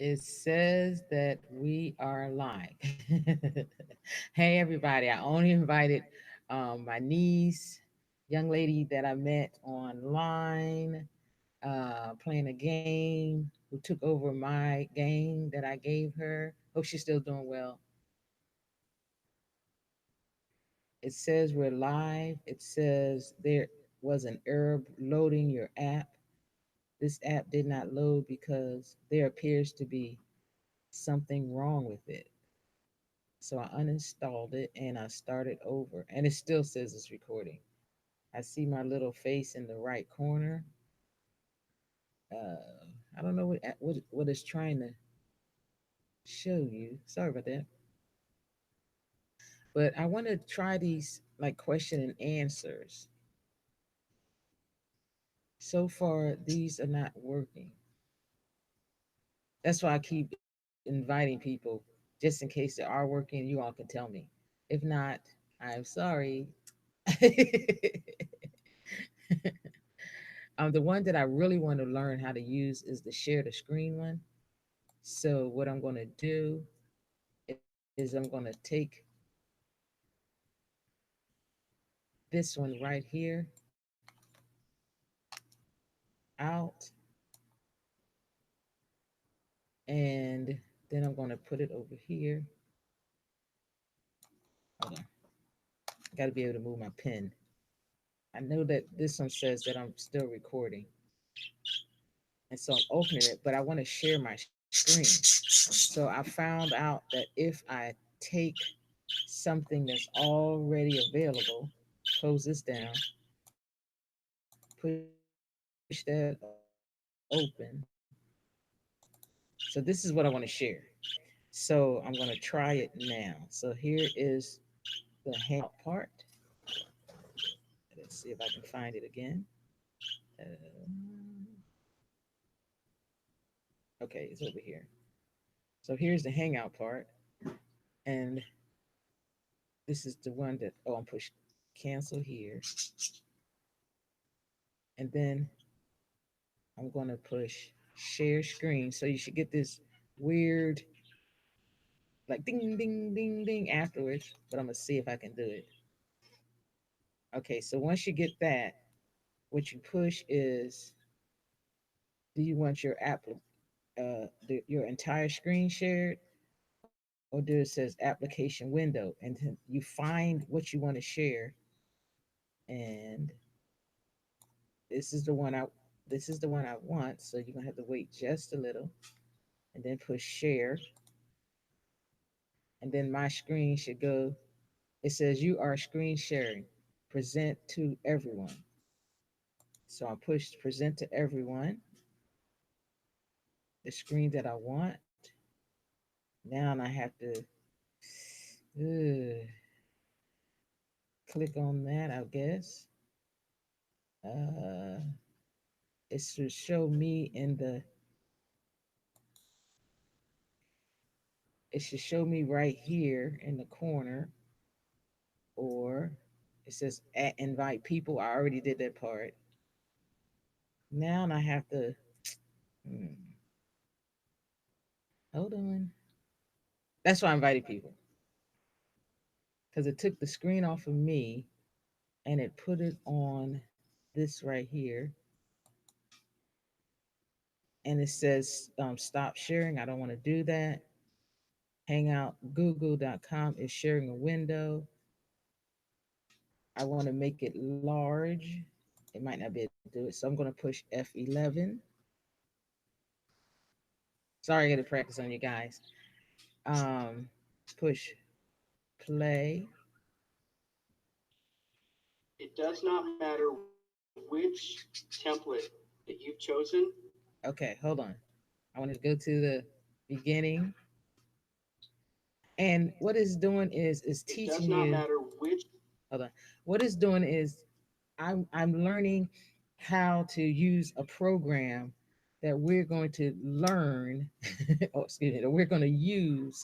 It says that we are live. Hey, everybody. I only invited my niece, young lady that I met online, playing a game, who took over my game that I gave her. Hope she's still doing well. It says we're live. It says there was an error loading your app. This app did not load because there appears to be something wrong with it. So I uninstalled it and I started over, and it still says it's recording. I see my little face in the right corner. I don't know what it's trying to show you. Sorry about that. But I want to try these like question and answers. So far, these are not working. That's why I keep inviting people, just in case they are working. You all can tell me. If not, I'm sorry. The one that I really want to learn how to use is the share the screen one. So what I'm going to do is I'm going to take this one right here out, and then I'm going to put it over here. Hold on. I got to be able to move my pen. I know that this one says that I'm still recording. And so I'm opening it, but I want to share my screen. So I found out that if I take something that's already available, close this down, push that open. So this is what I want to share. So I'm going to try it now. So here is the Hangout part. Let's see if I can find it again. Okay, it's over here. So here's the Hangout part. And this is the one that, oh, I'm push cancel here. And then I'm going to push share screen. So you should get this weird, like ding, ding, ding, ding afterwards. But I'm going to see if I can do it. Okay, so once you get that, what you push is, do you want your your entire screen shared, or do it says application window, and then you find what you want to share, and this is the one I this is the one I want. So you're gonna have to wait just a little, and then push share, and then my screen should go. It says you are screen sharing. Present to everyone. So I pushed present to everyone, the screen that I want. Now I have to uh, click on that, I guess. Uh, it should show me in the. It should show me right here in the corner, or it says invite people. I already did that part. Now I have to. Hmm, hold on. That's why I invited people, because it took the screen off of me and it put it on this right here, and it says stop sharing. I don't want to do that. Hangout google.com is sharing a window. I want to make it large. It might not be able to do it, so I'm going to push F11. Sorry, I got to practice on you guys. Um, push play. It does not matter which template that you've chosen. Okay, hold on. I want to go to the beginning. And what it's doing is It does teaching not you. matter which. Hold on. What it's doing is I'm learning how to use a program that we're going to learn, oh excuse me, that we're going to use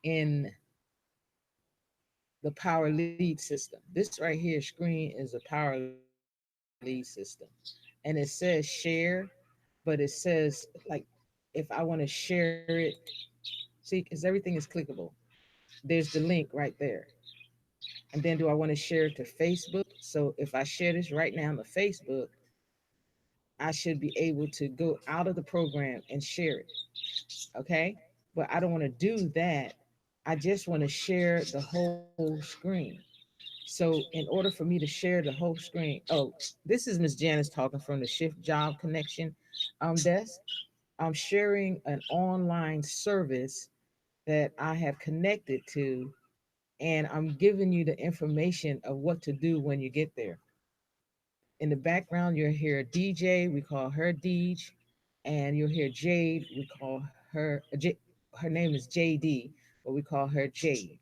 in the Power Lead system. This right here screen is a Power Lead system. And it says share, but it says like if I want to share it, see, because everything is clickable. There's the link right there. And then do I want to share it to Facebook? So if I share this right now to Facebook, I should be able to go out of the program and share it. Okay. But I don't want to do that. I just want to share the whole screen. So, in order for me to share the whole screen, oh, this is Miss Janice talking from the Shift Job Connection desk. I'm sharing an online service that I have connected to, and I'm giving you the information of what to do when you get there. In the background, you'll hear DJ, we call her Deej, and you'll hear Jade, we call her her name is JD, but we call her Jade.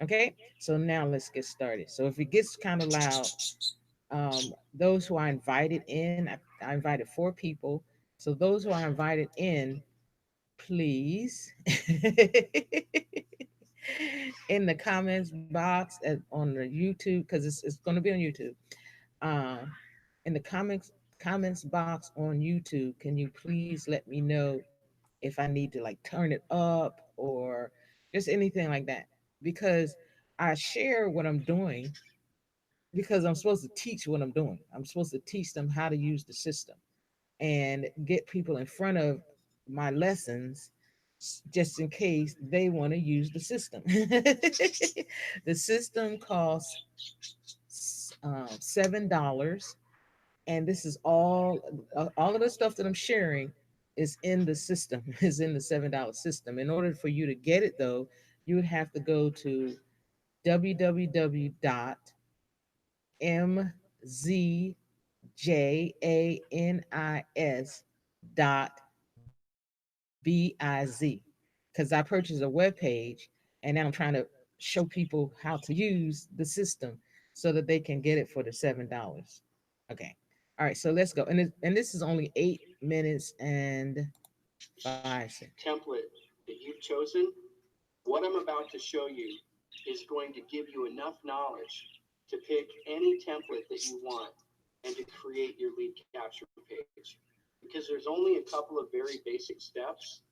Okay, so now let's get started. So if it gets kind of loud, those who are invited in, I invited 4 people. So those who are invited in, please, in the comments box on the YouTube, because it's going to be on YouTube. Um, in the comments box on YouTube, can you please let me know if I need to like turn it up or just anything like that? Because I share what I'm doing because I'm supposed to teach what I'm doing. I'm supposed to teach them how to use the system and get people in front of my lessons just in case they want to use the system. The system costs $7, and this is all of the stuff that I'm sharing is in the system, is in the $7 system. In order for you to get it though, you would have to go to www.mzjanis.biz, because I purchased a web page and now I'm trying to show people how to use the system so that they can get it for the $7. Okay. All right, so let's go. And this is only 8 minutes and 5 seconds. Template that you've chosen, what I'm about to show you is going to give you enough knowledge to pick any template that you want and to create your lead capture page. Because there's only a couple of very basic steps,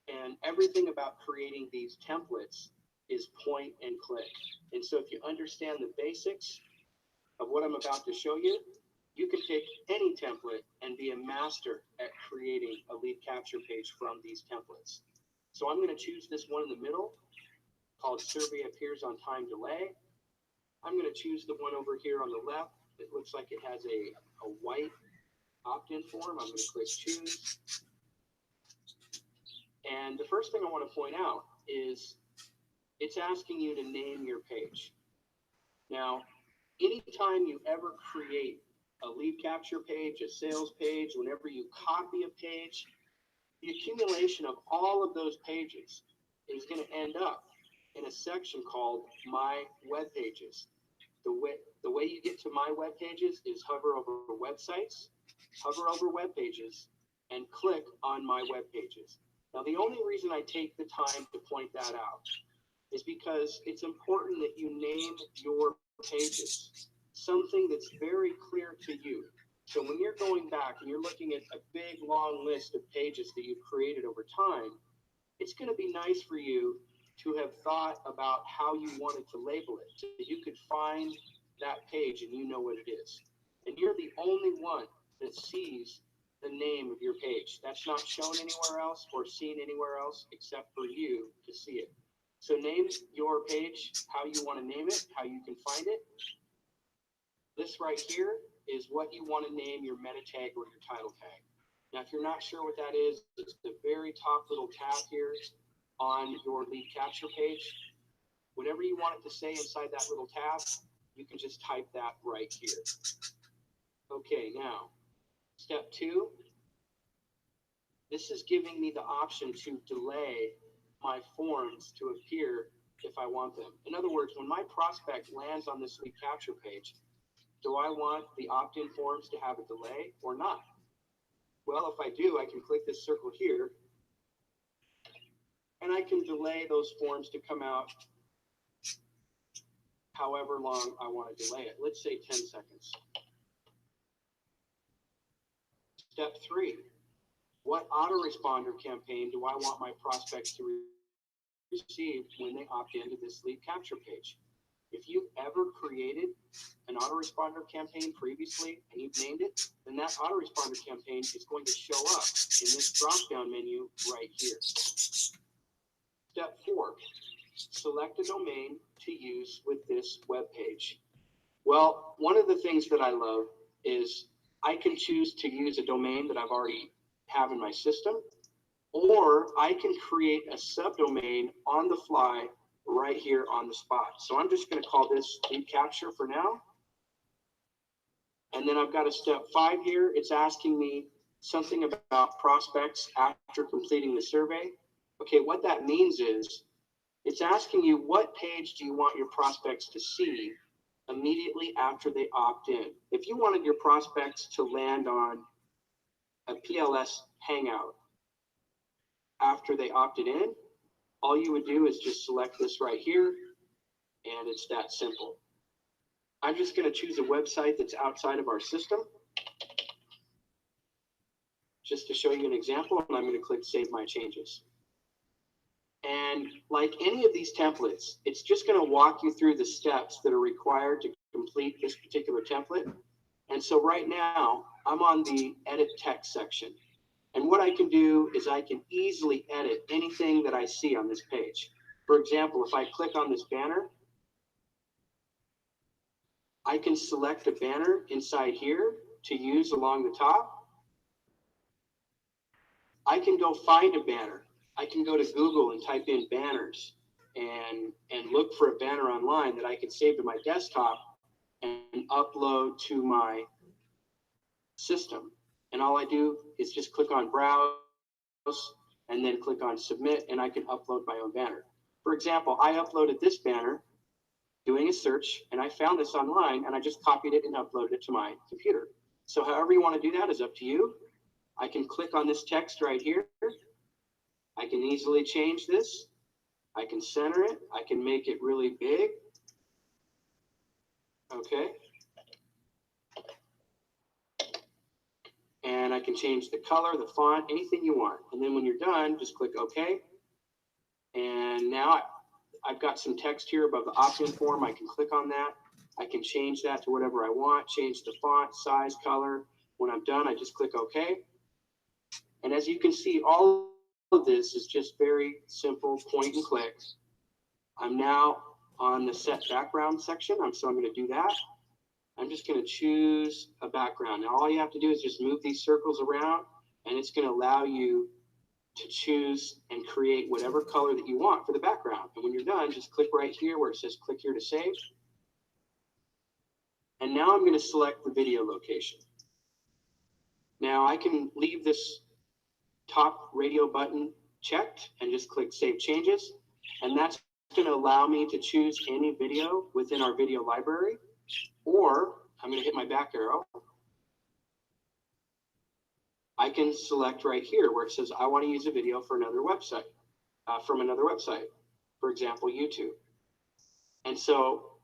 and everything about creating these templates is point and click. And so if you understand the basics of what I'm about to show you, you can pick any template and be a master at creating a lead capture page from these templates. So I'm going to choose this one in the middle called Survey Appears on Time Delay. I'm going to choose the one over here on the left. It looks like it has a white opt-in form. I'm going to click Choose. And the first thing I want to point out is it's asking you to name your page. Now, anytime you ever create a lead capture page, a sales page, whenever you copy a page, the accumulation of all of those pages is going to end up in a section called My Web Pages. The way you get to My Web Pages is hover over Websites, hover over Web Pages, and click on My Web Pages. Now, the only reason I take the time to point that out is because it's important that you name your pages something that's very clear to you. So when you're going back and you're looking at a big long list of pages that you've created over time, it's going to be nice for you to have thought about how you wanted to label it so you could find that page and you know what it is. And you're the only one that sees the name of your page. That's not shown anywhere else or seen anywhere else except for you to see it. So name your page how you want to name it, how you can find it. This right here is what you want to name your meta tag or your title tag. Now, if you're not sure what that is, it's the very top little tab here on your lead capture page. Whatever you want it to say inside that little tab, you can just type that right here. Okay, now, step 2, this is giving me the option to delay my forms to appear if I want them. In other words, when my prospect lands on this lead capture page, do I want the opt-in forms to have a delay or not? Well, if I do, I can click this circle here, and I can delay those forms to come out however long I want to delay it. Let's say 10 seconds. Step 3, what autoresponder campaign do I want my prospects to receive when they opt into this lead capture page? If you've ever created an autoresponder campaign previously and you've named it, then that autoresponder campaign is going to show up in this drop-down menu right here. Step 4, select a domain to use with this web page. Well, one of the things that I love is I can choose to use a domain that I've already have in my system, or I can create a subdomain on the fly right here on the spot. So I'm just going to call this lead capture for now. And then I've got a step 5 here. It's asking me something about prospects after completing the survey. Okay, what that means is it's asking you what page do you want your prospects to see immediately after they opt in. If you wanted your prospects to land on a PLS Hangout after they opted in, all you would do is just select this right here, and it's that simple. I'm just going to choose a website that's outside of our system, just to show you an example, and I'm going to click Save My Changes. And like any of these templates, it's just going to walk you through the steps that are required to complete this particular template. And so right now, I'm on the Edit Text section. And what I can do is I can easily edit anything that I see on this page. For example, if I click on this banner, I can select a banner inside here to use along the top. I can go find a banner. I can go to Google and type in banners and look for a banner online that I can save to my desktop and upload to my system. And all I do is just click on Browse and then click on Submit, and I can upload my own banner. For example, I uploaded this banner doing a search, and I found this online, and I just copied it and uploaded it to my computer. So however you want to do that is up to you. I can click on this text right here. I can easily change this. I can center it. I can make it really big. Okay. And I can change the color, the font, anything you want. And then when you're done, just click OK. And now I've got some text here above the opt-in form. I can click on that. I can change that to whatever I want, change the font, size, color. When I'm done, I just click OK. And as you can see, all of this is just very simple point and click. I'm now on the set background section, so I'm going to do that. I'm just going to choose a background. Now all you have to do is just move these circles around, and it's going to allow you to choose and create whatever color that you want for the background. And when you're done, just click right here where it says click here to save. And now I'm going to select the video location. Now I can leave this top radio button checked and just click Save Changes. And that's going to allow me to choose any video within our video library. Or I'm going to hit my back arrow. I can select right here where it says I want to use a video for another website, from another website, for example, YouTube. And so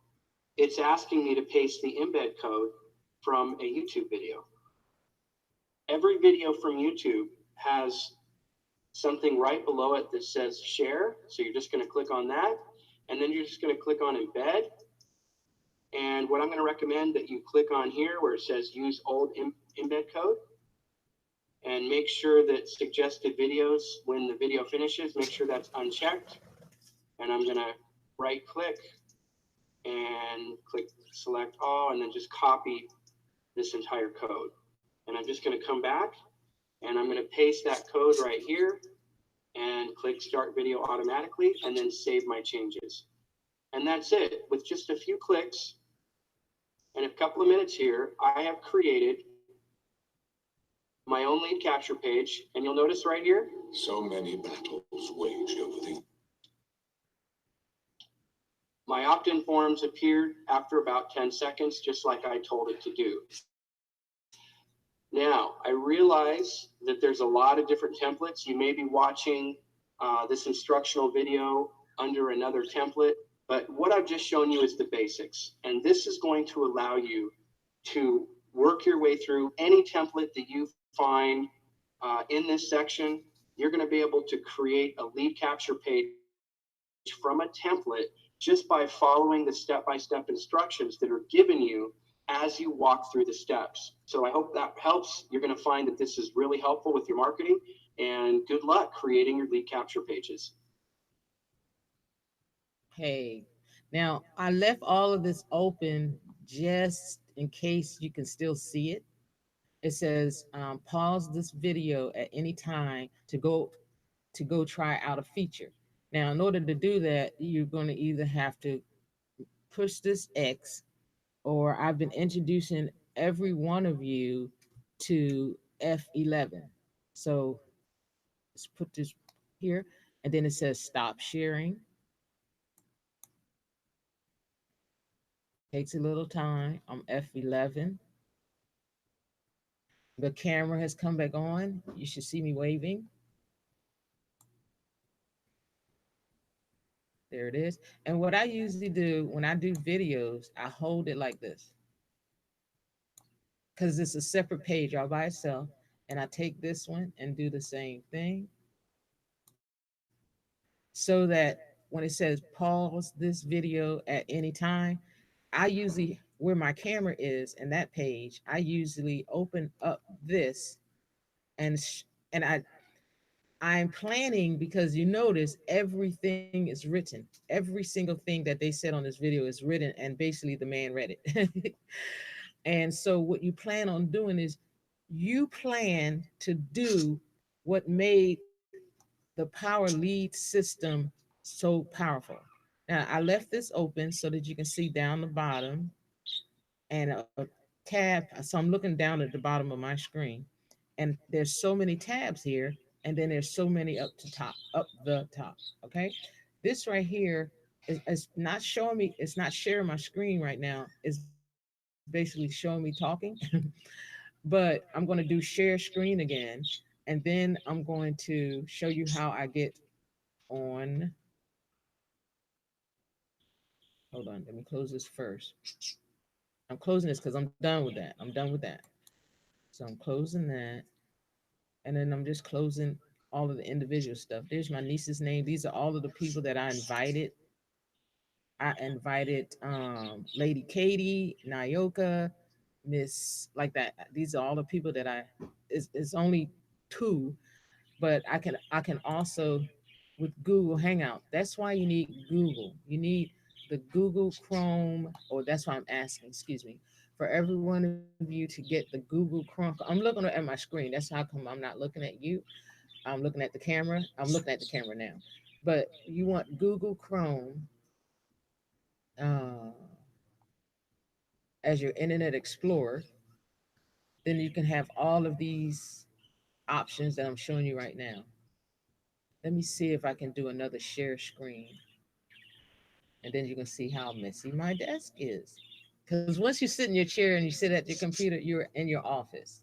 it's asking me to paste the embed code from a YouTube video. Every video from YouTube has something right below it that says share. So you're just going to click on that, and then you're just going to click on embed. And what I'm going to recommend that you click on here where it says use old embed code, and make sure that suggested videos, when the video finishes, make sure that's unchecked. And I'm going to right click and click select all, and then just copy this entire code. And I'm just going to come back, and I'm going to paste that code right here and click start video automatically, and then save my changes. And that's it. With just a few clicks and a couple of minutes here, I have created my own lead capture page. And you'll notice right here, so many battles waged over the... My opt-in forms appeared after about 10 seconds, just like I told it to do. Now, I realize that there's a lot of different templates. You may be watching this instructional video under another template, but what I've just shown you is the basics. And this is going to allow you to work your way through any template that you find In this section, you're going to be able to create a lead capture page from a template just by following the step-by-step instructions that are given you as you walk through the steps. So I hope that helps. You're going to find that this is really helpful with your marketing, and good luck creating your lead capture pages. Hey, now I left all of this open just in case you can still see it. It says pause this video at any time to go try out a feature. Now, in order to do that, you're going to either have to push this X, or I've been introducing every one of you to F11. So let's put this here, and then it says stop sharing. Takes a little time. I'm F11. The camera has come back on. You should see me waving. There it is. And what I usually do when I do videos, I hold it like this because it's a separate page all by itself. And I take this one and do the same thing so that when it says pause this video at any time, I usually, where my camera is in that page, I usually open up this and I'm planning because you notice everything is written. Every single thing that they said on this video is written, and basically the man read it. And so, what you plan on doing is you plan to do what made the power lead system so powerful. Now, I left this open so that you can see down the bottom and a tab. So I'm looking down at the bottom of my screen, and there's so many tabs here, and then there's so many up the top. Okay, this right here is not showing me. It's not sharing my screen right now. It's basically showing me talking, but I'm going to do share screen again, and then I'm going to show you how I get on. Hold on, let me close this first. I'm closing this because I'm done with that. I'm done with that. So I'm closing that. And then I'm just closing all of the individual stuff. There's my niece's name. These are all of the people that I invited. I invited Lady Katie, Nyoka, Miss like that. These are all the people that it's only two, but I can also with Google Hangout. That's why you need Google. You need the Google Chrome, or that's why I'm asking, excuse me, for every one of you to get the Google Chrome. I'm looking at my screen. That's how come I'm not looking at you. I'm looking at the camera. I'm looking at the camera now. But you want Google Chrome uh, as your Internet Explorer, then you can have all of these options that I'm showing you right now. Let me see if I can do another share screen, and then you can see how messy my desk is. Because once you sit in your chair and you sit at your computer, you're in your office.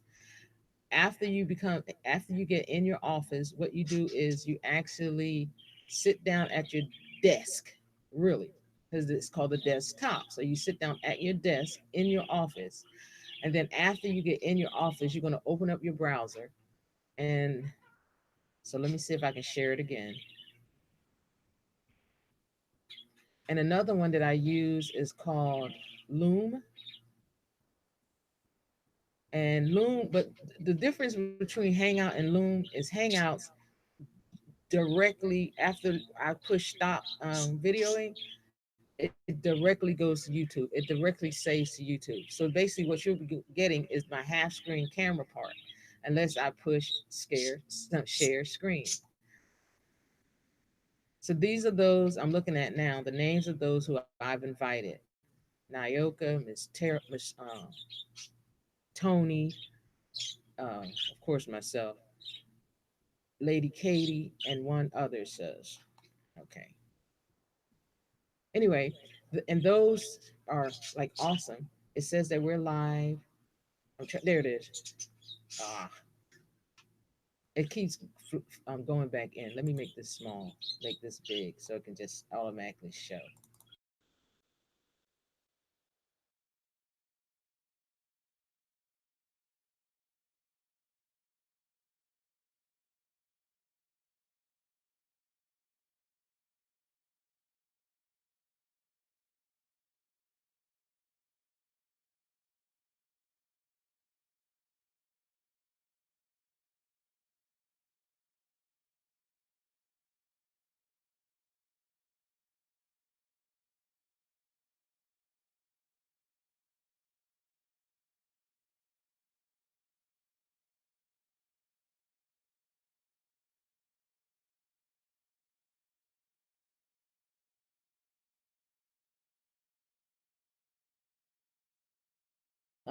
After you get in your office, what you do is you actually sit down at your desk, really, because it's called the desktop. So you sit down at your desk in your office, and then after you get in your office, you're going to open up your browser. And so let me see if I can share it again. And another one that I use is called Loom. And Loom, but the difference between Hangout and Loom is Hangouts directly after I push stop videoing, it directly goes to YouTube. It directly saves to YouTube. So basically, what you'll be getting is my half screen camera part, unless I push share screen. So these are those I'm looking at now. The names of those who I've invited: Nyoka, Miss Tony, of course myself, Lady Katie, and one other says. Okay. Anyway, and those are like awesome. It says that we're live. There it is. Ah, it keeps going back in. Let me make this small, make this big, so it can just automatically show.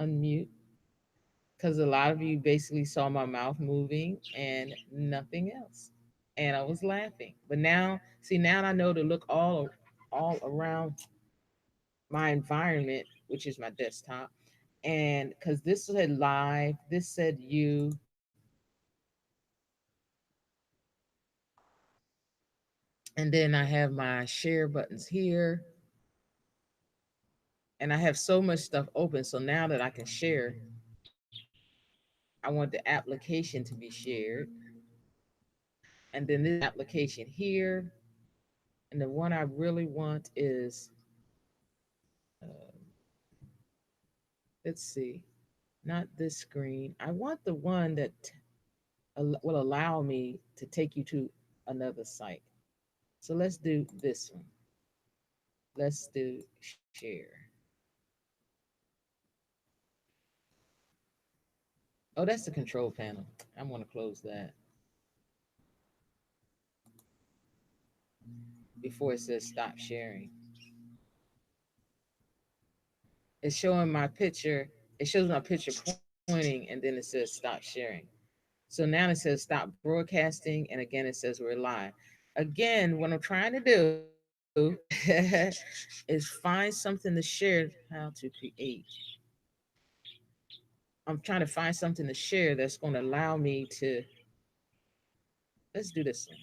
unmute because a lot of you basically saw my mouth moving and nothing else. And I was laughing. But now, see, now I know to look all around my environment, which is my desktop. And because this said live, this said you, and then I have my share buttons here, and I have so much stuff open. So now that I can share, I want the application to be shared, and then this application here, and the one I really want is, uh, let's see, not this screen. I want the one that will allow me to take you to another site. So let's do this one. Let's do share. Oh, that's the control panel. I'm going to close that before it says stop sharing. It's showing my picture. It shows my picture pointing, and then it says stop sharing. So now it says stop broadcasting, and again it says we're live. Again, what I'm trying to do is find something to share. How to create. I'm trying to find something to share that's going to allow me to. Let's do this one.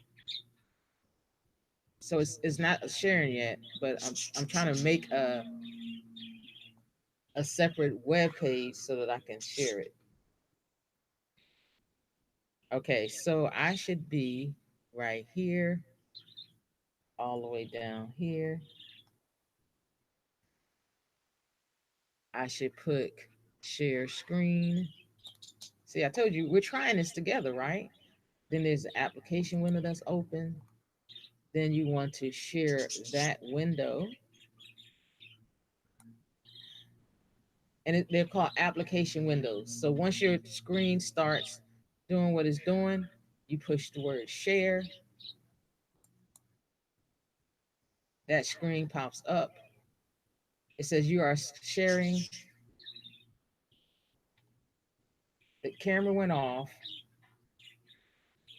So it's not sharing yet, but I'm trying to make a separate web page so that I can share it. Okay, so I should be right here, all the way down here. I should put share screen. See, I told you we're trying this together, right? Then there's the application window that's open. Then you want to share that window. And they're called application windows. So once your screen starts doing what it's doing, you push the word share. That screen pops up. It says you are sharing. The camera went off.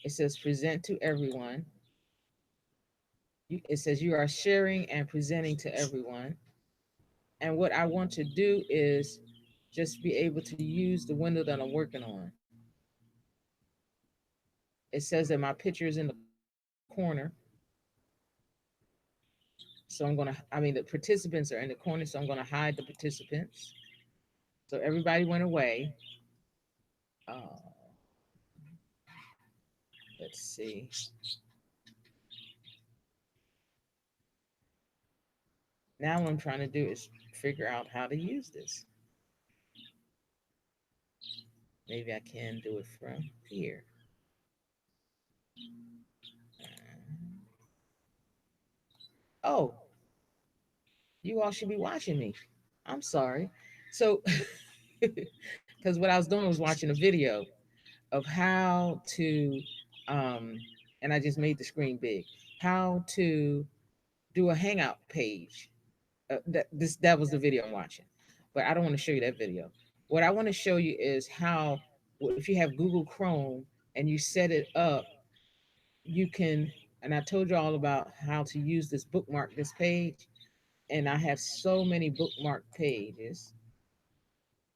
It says present to everyone. It says you are sharing and presenting to everyone. And what I want to do is just be able to use the window that I'm working on. It says that my picture is in the corner. So I mean, the participants are in the corner, so I'm going to hide the participants. So everybody went away. Uh, let's see. Now what I'm trying to do is figure out how to use this. Maybe I can do it from here. Oh, you all should be watching me. I'm sorry. So, because what I was doing was watching a video of how to, um, and I just made the screen big, how to do a Hangout page. That was the video I'm watching, but I don't want to show you that video. What I want to show you is how, if you have Google Chrome and you set it up, you can. And I told you all about how to use this bookmark this page, and I have so many bookmark pages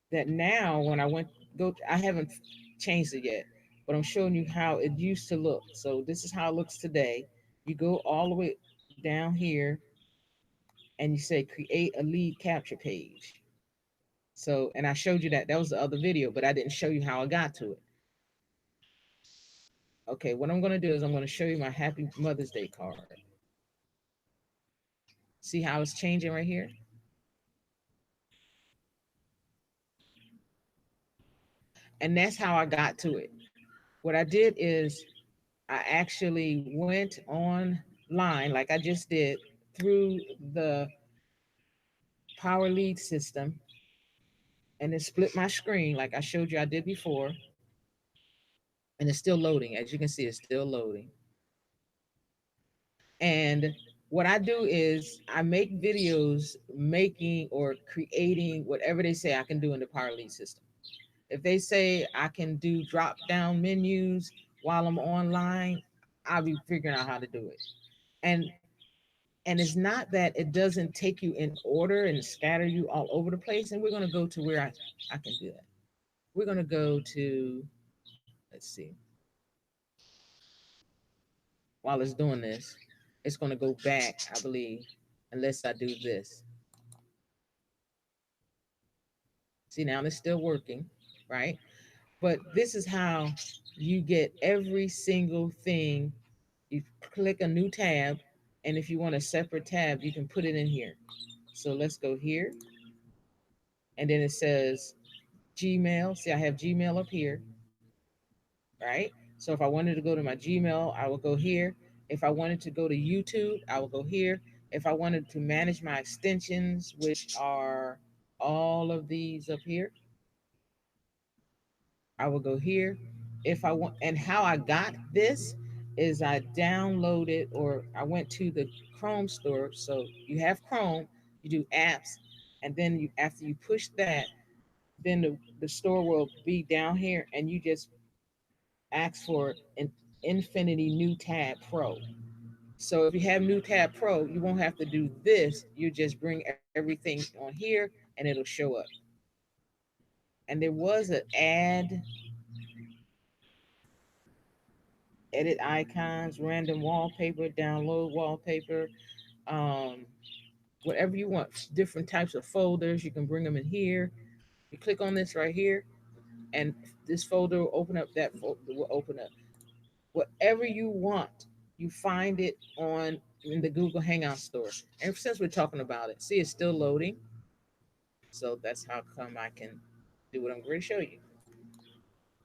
that now when I went go, I haven't changed it yet, but I'm showing you how it used to look. So this is how it looks today. You go all the way down here and you say create a lead capture page. So, and I showed you that. That was the other video, but I didn't show you how I got to it. Okay, what I'm going to do is I'm going to show you my Happy Mother's Day card. See how it's changing right here? And that's how I got to it. What I did is I actually went online, like I just did, through the Power Lead system, and then split my screen like I showed you I did before. And it's still loading. As you can see, it's still loading. And what I do is I make videos making or creating whatever they say I can do in the Parley system. If they say I can do drop down menus while I'm online, I'll be figuring out how to do it. And and it's not that it doesn't take you in order and scatter you all over the place. And we're gonna go to where I can do that. We're gonna go to, let's see, while it's doing this, it's gonna go back, I believe, unless I do this. See, now it's still working, right? But this is how you get every single thing. You click a new tab, and if you want a separate tab, you can put it in here. So let's go here, and then it says Gmail. See, I have Gmail up here, right? So if I wanted to go to my Gmail, I will go here. If I wanted to go to YouTube, I will go here. If I wanted to manage my extensions, which are all of these up here, I will go here. If I want, and how I got this is I downloaded or I went to the Chrome store. So you have Chrome, you do apps, and then you after you push that, then the store will be down here, and you just ask for an Infinity New Tab Pro. So if you have New Tab Pro, you won't have to do this. You just bring everything on here, and it'll show up. And there was an add, edit icons, random wallpaper, download wallpaper, um, whatever you want, different types of folders. You can bring them in here. You click on this right here, and this folder will open up. That folder will open up. Whatever you want, you find it on in the Google Hangout store. And since we're talking about it, see, it's still loading. So that's how come I can do what I'm going to show you.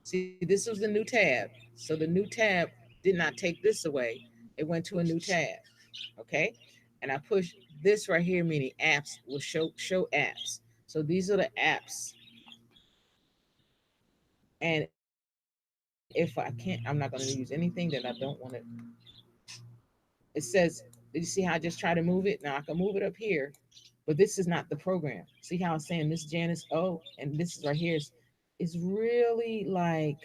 See, this was the new tab. So the new tab did not take this away. It went to a new tab. Okay. And I push this right here, meaning apps will show apps. So these are the apps. And if I can't, I'm not going to use anything that I don't want to. It says, did you see how I just try to move it? Now I can move it up here, but this is not the program. See how I'm saying Miss Janice O, and this is right here is really like,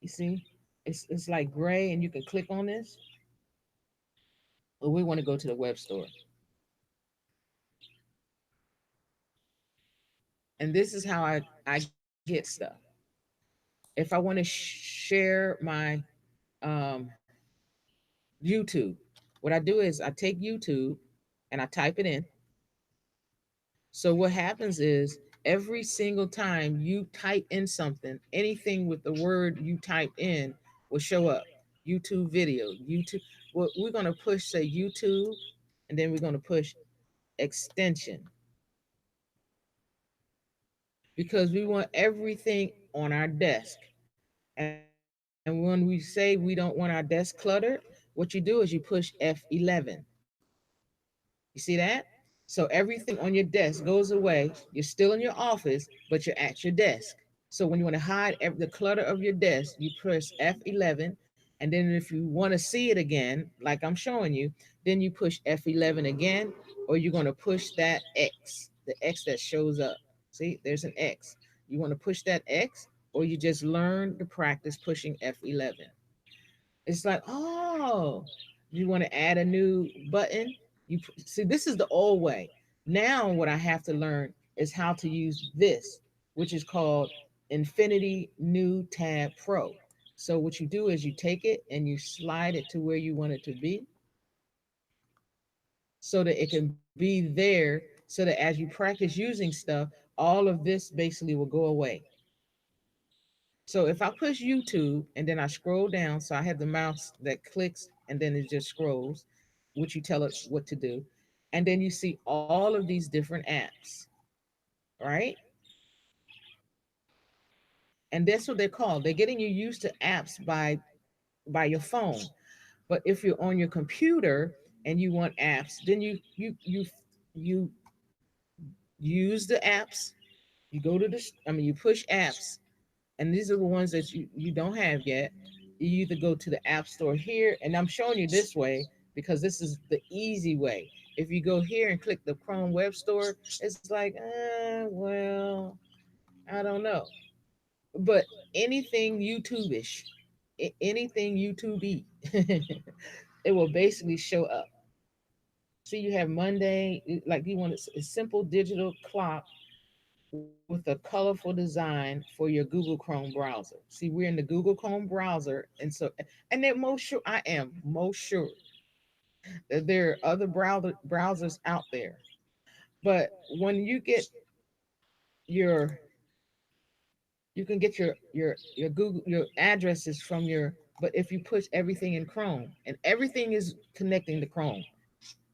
you see, it's like gray, and you can click on this. But we want to go to the web store, and this is how I get stuff. If I want to share my um, YouTube, what I do is I take YouTube and I type it in. So what happens is every single time you type in something, anything with the word you type in will show up. YouTube video, YouTube. Well, we're gonna push say YouTube, and then we're gonna push extension because we want everything on our desk. And when we say we don't want our desk cluttered, what you do is you push F11. You see that? So everything on your desk goes away. You're still in your office, but you're at your desk. So when you want to hide the clutter of your desk, you press F11. And then if you want to see it again, like I'm showing you, then you push F11 again, or you're going to push that X, the X that shows up. See, there's an X. You want to push that X, or you just learn to practice pushing F11. It's like, oh, you want to add a new button? You see, this is the old way. Now, what I have to learn is how to use this, which is called Infinity New Tab Pro. So, what you do is you take it and you slide it to where you want it to be so that it can be there, so that as you practice using stuff, all of this basically will go away. So if I push YouTube and then I scroll down, so I have the mouse that clicks and then it just scrolls, which you tell it what to do. And then you see all of these different apps, right? And that's what they're called. They're getting you used to apps by your phone. But if you're on your computer and you want apps, then you use the apps. You go to the I mean you push apps, and these are the ones that you don't have yet. You either go to the app store here, and I'm showing you this way, because this is the easy way. If you go here and click the Chrome Web Store, it's like, well, I don't know. But anything YouTube-ish, anything YouTube-y, it will basically show up. See, you have Monday, like you want a simple digital clock with a colorful design for your Google Chrome browser. See, we're in the Google Chrome browser, and they're most sure I am most sure that there are other browsers out there. But when you get your, you can get your Google your addresses from your. But if you push everything in Chrome, and everything is connecting to Chrome,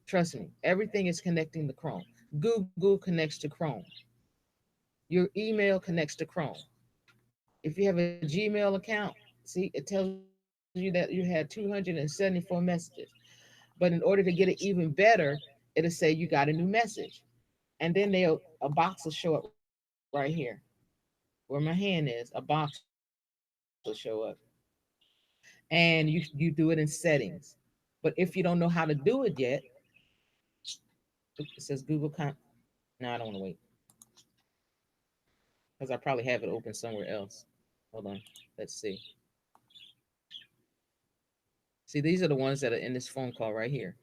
trust me, everything is connecting to Chrome. Google connects to Chrome. Your email connects to Chrome. If you have a Gmail account, see, it tells you that you had 274 messages. But in order to get it even better, it'll say you got a new message. And then a box will show up right here where my hand is. A box will show up. And you do it in settings. But if you don't know how to do it yet, it says Google No, I don't want to wait because I probably have it open somewhere else. Hold on. Let's see. See, these are the ones that are in this phone call right here.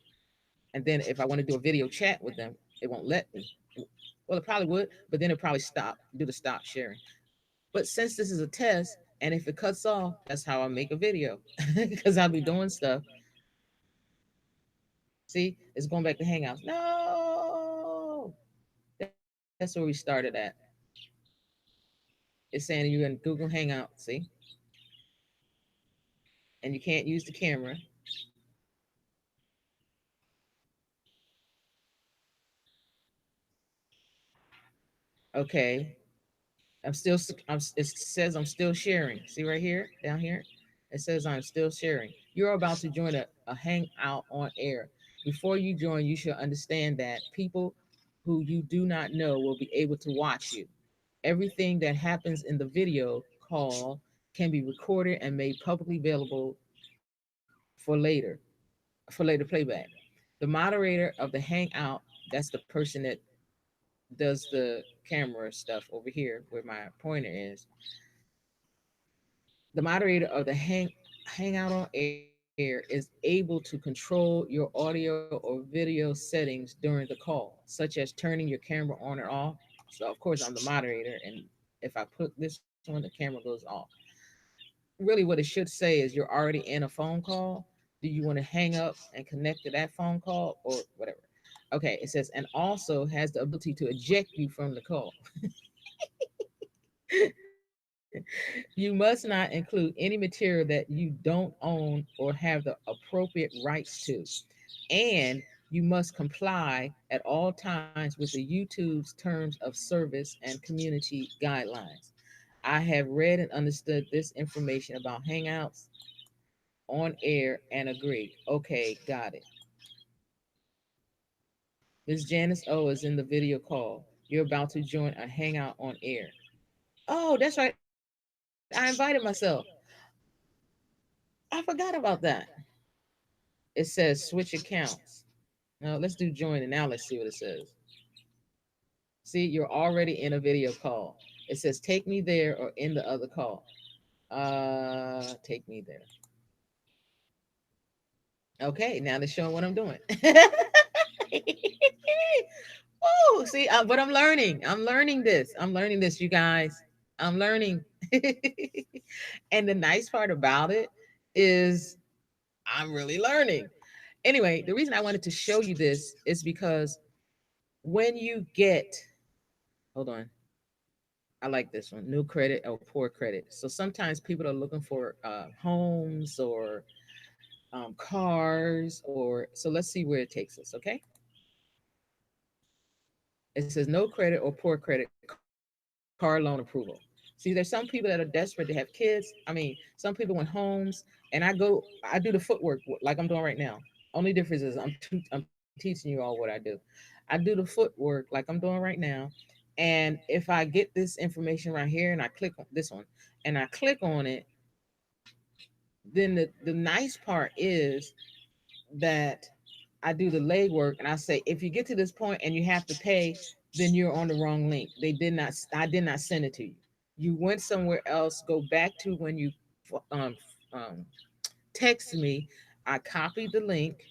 And then if I want to do a video chat with them, it won't let me. Well, it probably would, but then it probably do the stop sharing. But since this is a test, and if it cuts off, that's how I make a video because I'll be doing stuff. See, it's going back to Hangouts. No, that's where we started at. It's saying you're in Google Hangout. See, and you can't use the camera. Okay, I'm still. It says I'm still sharing. See right here, down here, it says I'm still sharing. You're about to join a hangout on air. Before you join, you should understand that people who you do not know will be able to watch you. Everything that happens in the video call can be recorded and made publicly available for later, for later playback. The moderator of the hangout, that's the person that does the camera stuff over here where my pointer is. The moderator of the hangout on air is able to control your audio or video settings during the call, such as turning your camera on or off. So of course I'm the moderator, and if I put this one, the camera goes off. Really, what it should say is you're already in a phone call. Do you want to hang up and connect to that phone call or whatever? Okay, it says, and also has the ability to eject you from the call. You must not include any material that you don't own or have the appropriate rights to. And you must comply at all times with the YouTube's terms of service and community guidelines. I have read and understood this information about Hangouts on air and agree. Okay, got it. Ms. Janice O is in the video call. You're about to join a Hangout on air. Oh, that's right. I invited myself. I forgot about that. It says switch accounts. Now let's do join and now let's see what it says. See, you're already in a video call. It says take me there or in the other call. Take me there. Okay, now they're showing what I'm doing. Oh, see, but I'm learning. I'm learning this. I'm learning this, you guys. I'm learning. And the nice part about it is I'm really learning. Anyway, the reason I wanted to show you this is because when you get, hold on, I like this one, new credit or poor credit. So sometimes people are looking for homes or cars, or so let's see where it takes us, okay? It says no credit or poor credit, car loan approval. See, there's some people that are desperate to have kids. I mean, some people want homes, and I do the footwork like I'm doing right now. Only difference is I'm teaching you all what I do. I do the footwork like I'm doing right now. And if I get this information right here and I click on this one and I click on it, then the nice part is that I do the legwork and I say, if you get to this point and you have to pay, then you're on the wrong link. They did not, I did not send it to you. You went somewhere else. Go back to when you um, um, text me. I copied the link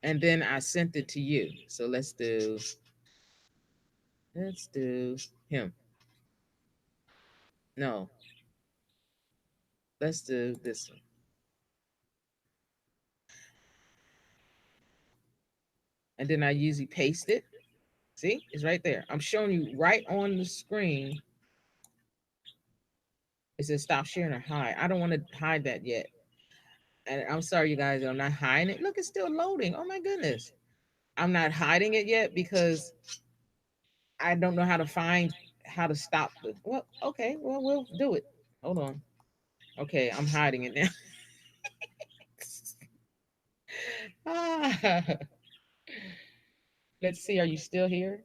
and then I sent it to you. So let's do him. No, let's do this one. And then I usually paste it. See, it's right there. I'm showing you right on the screen. It says stop sharing or hide. I don't want to hide that yet. And I'm sorry, you guys, I'm not hiding it. Look, it's still loading. Oh my goodness. I'm not hiding it yet because I don't know how to find how to stop the. Well, okay, well, we'll do it. Hold on. Okay, I'm hiding it now. Ah, let's see. Are you still here?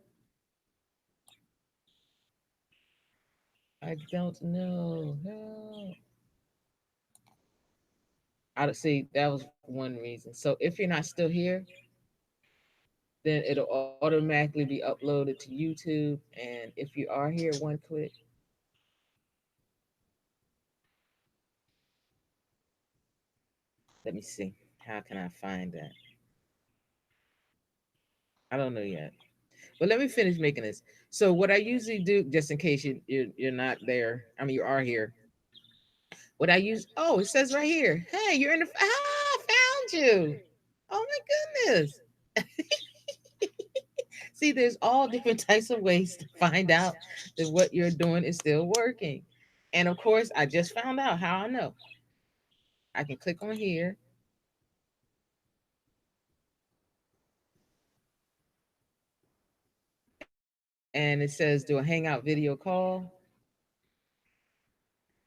I don't know. No. I don't see. That was one reason. So if you're not still here, then it'll automatically be uploaded to YouTube. And if you are here, one click. Let me see. How can I find that? I don't know yet. But let me finish making this. So what I usually do, just in case you're not there, I mean you are here. What I use? Oh, it says right here. Hey, you're in the. Ah, I found you. Oh my goodness. See, there's all different types of ways to find out that what you're doing is still working. And of course, I just found out how I know. I can click on here and it says do a hangout video call.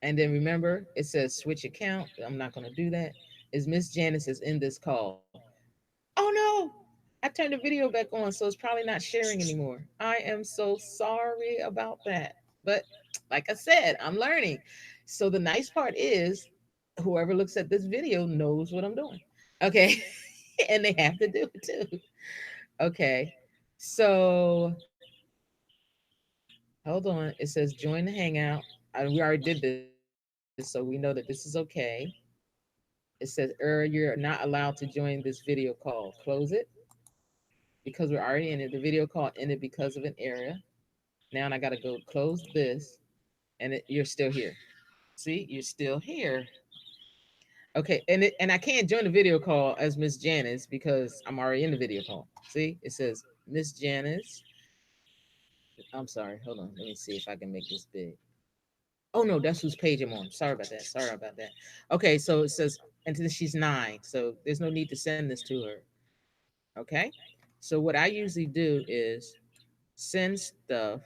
And then remember, it says switch account. I'm not going to do that. Is Miss Janice is in this call? Oh no, I turned the video back on, so it's probably not sharing anymore. I am so sorry about that. But like I said, I'm learning. So the nice part is whoever looks at this video knows what I'm doing. Okay. And they have to do it too. Okay. So hold on. It says join the hangout. We already did this, so we know that this is okay. It says you're not allowed to join this video call. Close it because we're already in it. The video call ended because of an error. Now I gotta go close this, and you're still here. See, you're still here. Okay, and I can't join the video call as Miss Janice because I'm already in the video call. See, it says Miss Janice. I'm sorry. Hold on. Let me see if I can make this big. Oh no, that's whose page I'm on. Sorry about that. Sorry about that. Okay, so it says, and then she's 9, so there's no need to send this to her. Okay, so what I usually do is send stuff,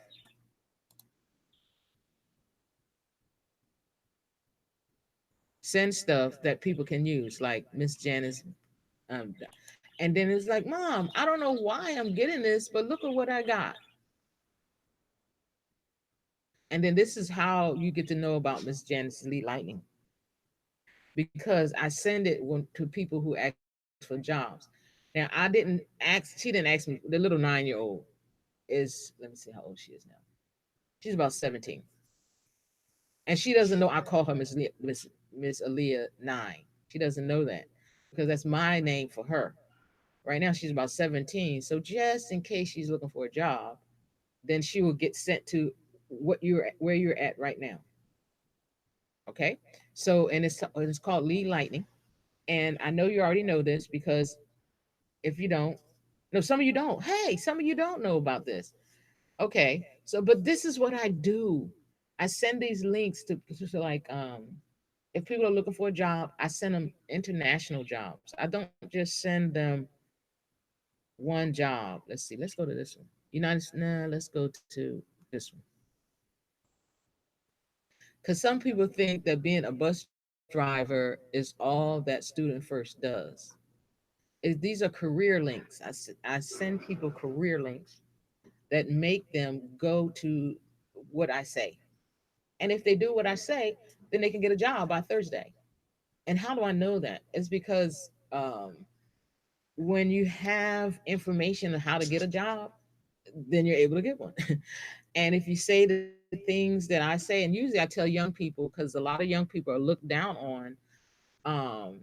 that people can use, like Miss Janice. Um, and then it's like, Mom, I don't know why I'm getting this, but look at what I got. And then this is how you get to know about Miss Janice Lee Lightning because I send it to people who ask for jobs. Now I didn't ask. She didn't ask me. The little 9-year-old is. Let me see how old she is now. She's about 17, and she doesn't know I call her Miss Aaliyah 9. She doesn't know that because that's my name for her. Right now she's about 17, so just in case she's looking for a job, then she will get sent to where you're at right now. Okay, so and it's called Lee Lightning, and I know you already know this because if you don't, no, some of you don't. Hey, some of you don't know about this. Okay, so but this is what I do. I send these links to like if people are looking for a job, I send them international jobs. I don't just send them one job. Let's see. Let's go to this one. Let's go to this one. Because some people think that being a bus driver is all that student first does. These are career links. I send people career links that make them go to what I say. And if they do what I say, then they can get a job by Thursday. And how do I know that? It's because when you have information on how to get a job, then you're able to get one. And if you say the things that I say, and usually I tell young people, because a lot of young people are looked down on, um,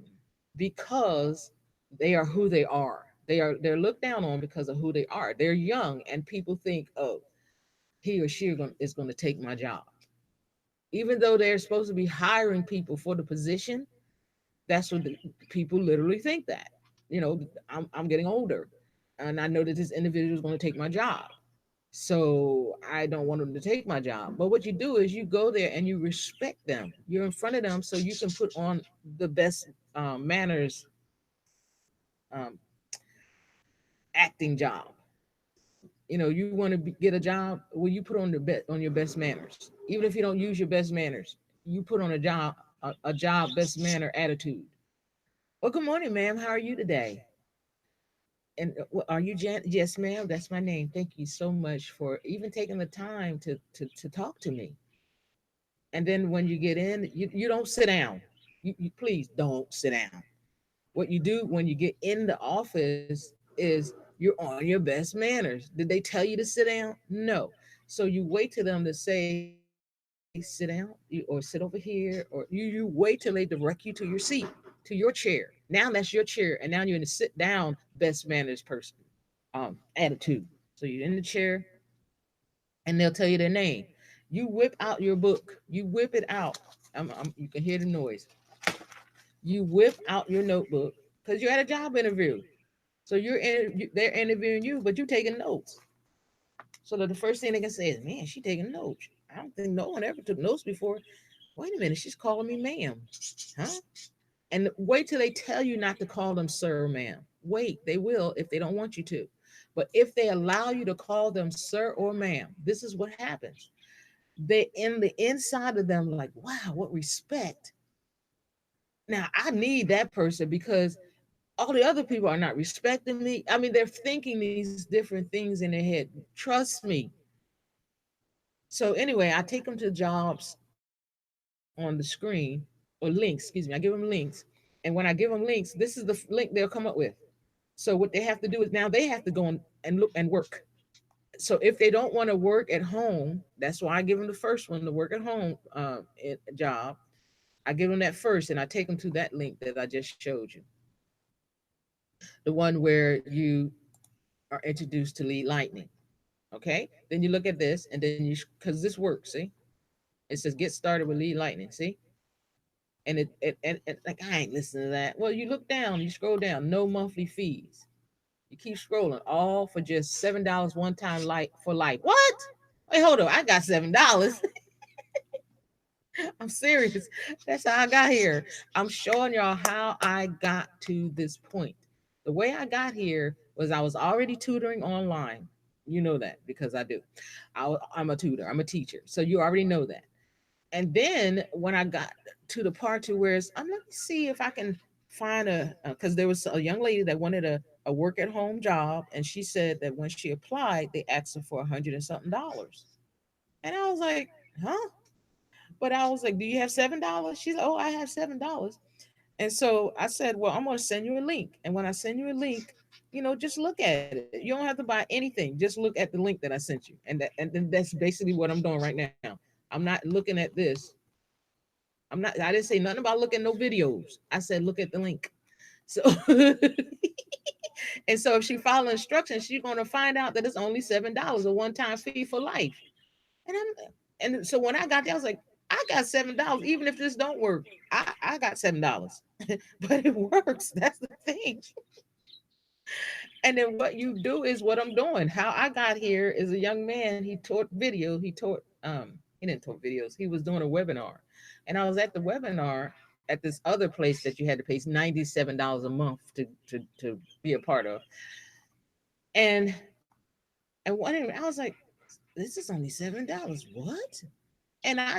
because they are who they are. They're looked down on because of who they are. They're young, and people think, oh, he or she is going to take my job, even though they're supposed to be hiring people for the position. That's what the people literally think that. I'm getting older, and I know that this individual is going to take my job. So I don't want them to take my job. But what you do is you go there and you respect them. You're in front of them so you can put on the best manners um, acting job. You want to get a job. Well, you put on on your best manners. Even if you don't use your best manners, you put on a job best manner attitude. Well, good morning, ma'am. How are you today? And are you Jan? Yes, ma'am. That's my name. Thank you so much for even taking the time to talk to me. And then when you get in, you don't sit down. You please don't sit down. What you do when you get in the office is you're on your best manners. Did they tell you to sit down? No. So you wait to them to say sit down, or sit over here, or you wait till they direct you to your seat, to your chair. Now that's your chair, and now you're in the sit down best manners person attitude. So you're in the chair, and they'll tell you their name. You whip out your book. You whip it out. You can hear the noise. You whip out your notebook because you're at a job interview. So they're interviewing you, but you're taking notes. So that the first thing they can say is, "Man, she taking notes." I don't think no one ever took notes before. Wait a minute, she's calling me ma'am, huh? And wait till they tell you not to call them sir or ma'am. Wait, they will if they don't want you to. But if they allow you to call them sir or ma'am, this is what happens. They in the inside of them like, wow, what respect. Now I need that person because all the other people are not respecting me. I mean, they're thinking these different things in their head. Trust me. So anyway, I take them to jobs on the screen, or links, excuse me. I give them links. And when I give them links, this is the link they'll come up with. So what they have to do is now they have to go and look and work. So if they don't want to work at home, that's why I give them the first one, the work at home job. I give them that first, and I take them to that link that I just showed you, the one where you are introduced to Lead Lightning. Okay, then you look at this, and then because this works, see, it says get started with Lead Lightning. See, and like I ain't listening to that. Well, you look down, you scroll down, no monthly fees. You keep scrolling, all for just $7 one time light for life. What? Wait, hold on. I got $7. I'm serious. That's how I got here. I'm showing y'all how I got to this point. The way I got here was I was already tutoring online. You know that because I do. I'm a tutor. I'm a teacher. So you already know that. And then when I got to the part to where let me see if I can find because there was a young lady that wanted a work at home job, and she said that when she applied, they asked her for 100 and something dollars. And I was like, huh? But I was like, do you have $7? She's like, oh, I have $7. And so I said, well, I'm going to send you a link. And when I send you a link, just look at it. You don't have to buy anything. Just look at the link that I sent you. And that's basically what I'm doing right now. I'm not looking at this. I didn't say nothing about looking no videos. I said, look at the link. So, and so if she follow instructions, she's going to find out that it's only $7, a one-time fee for life. And and so when I got there, I was like, I got $7. Even if this don't work, I got $7. But it works. That's the thing. And then what you do is what I'm doing. How I got here is a young man. He taught video. He didn't taught videos. He was doing a webinar, and I was at the webinar at this other place that you had to pay $97 a month to be a part of. And I was like, this is only $7. What? And I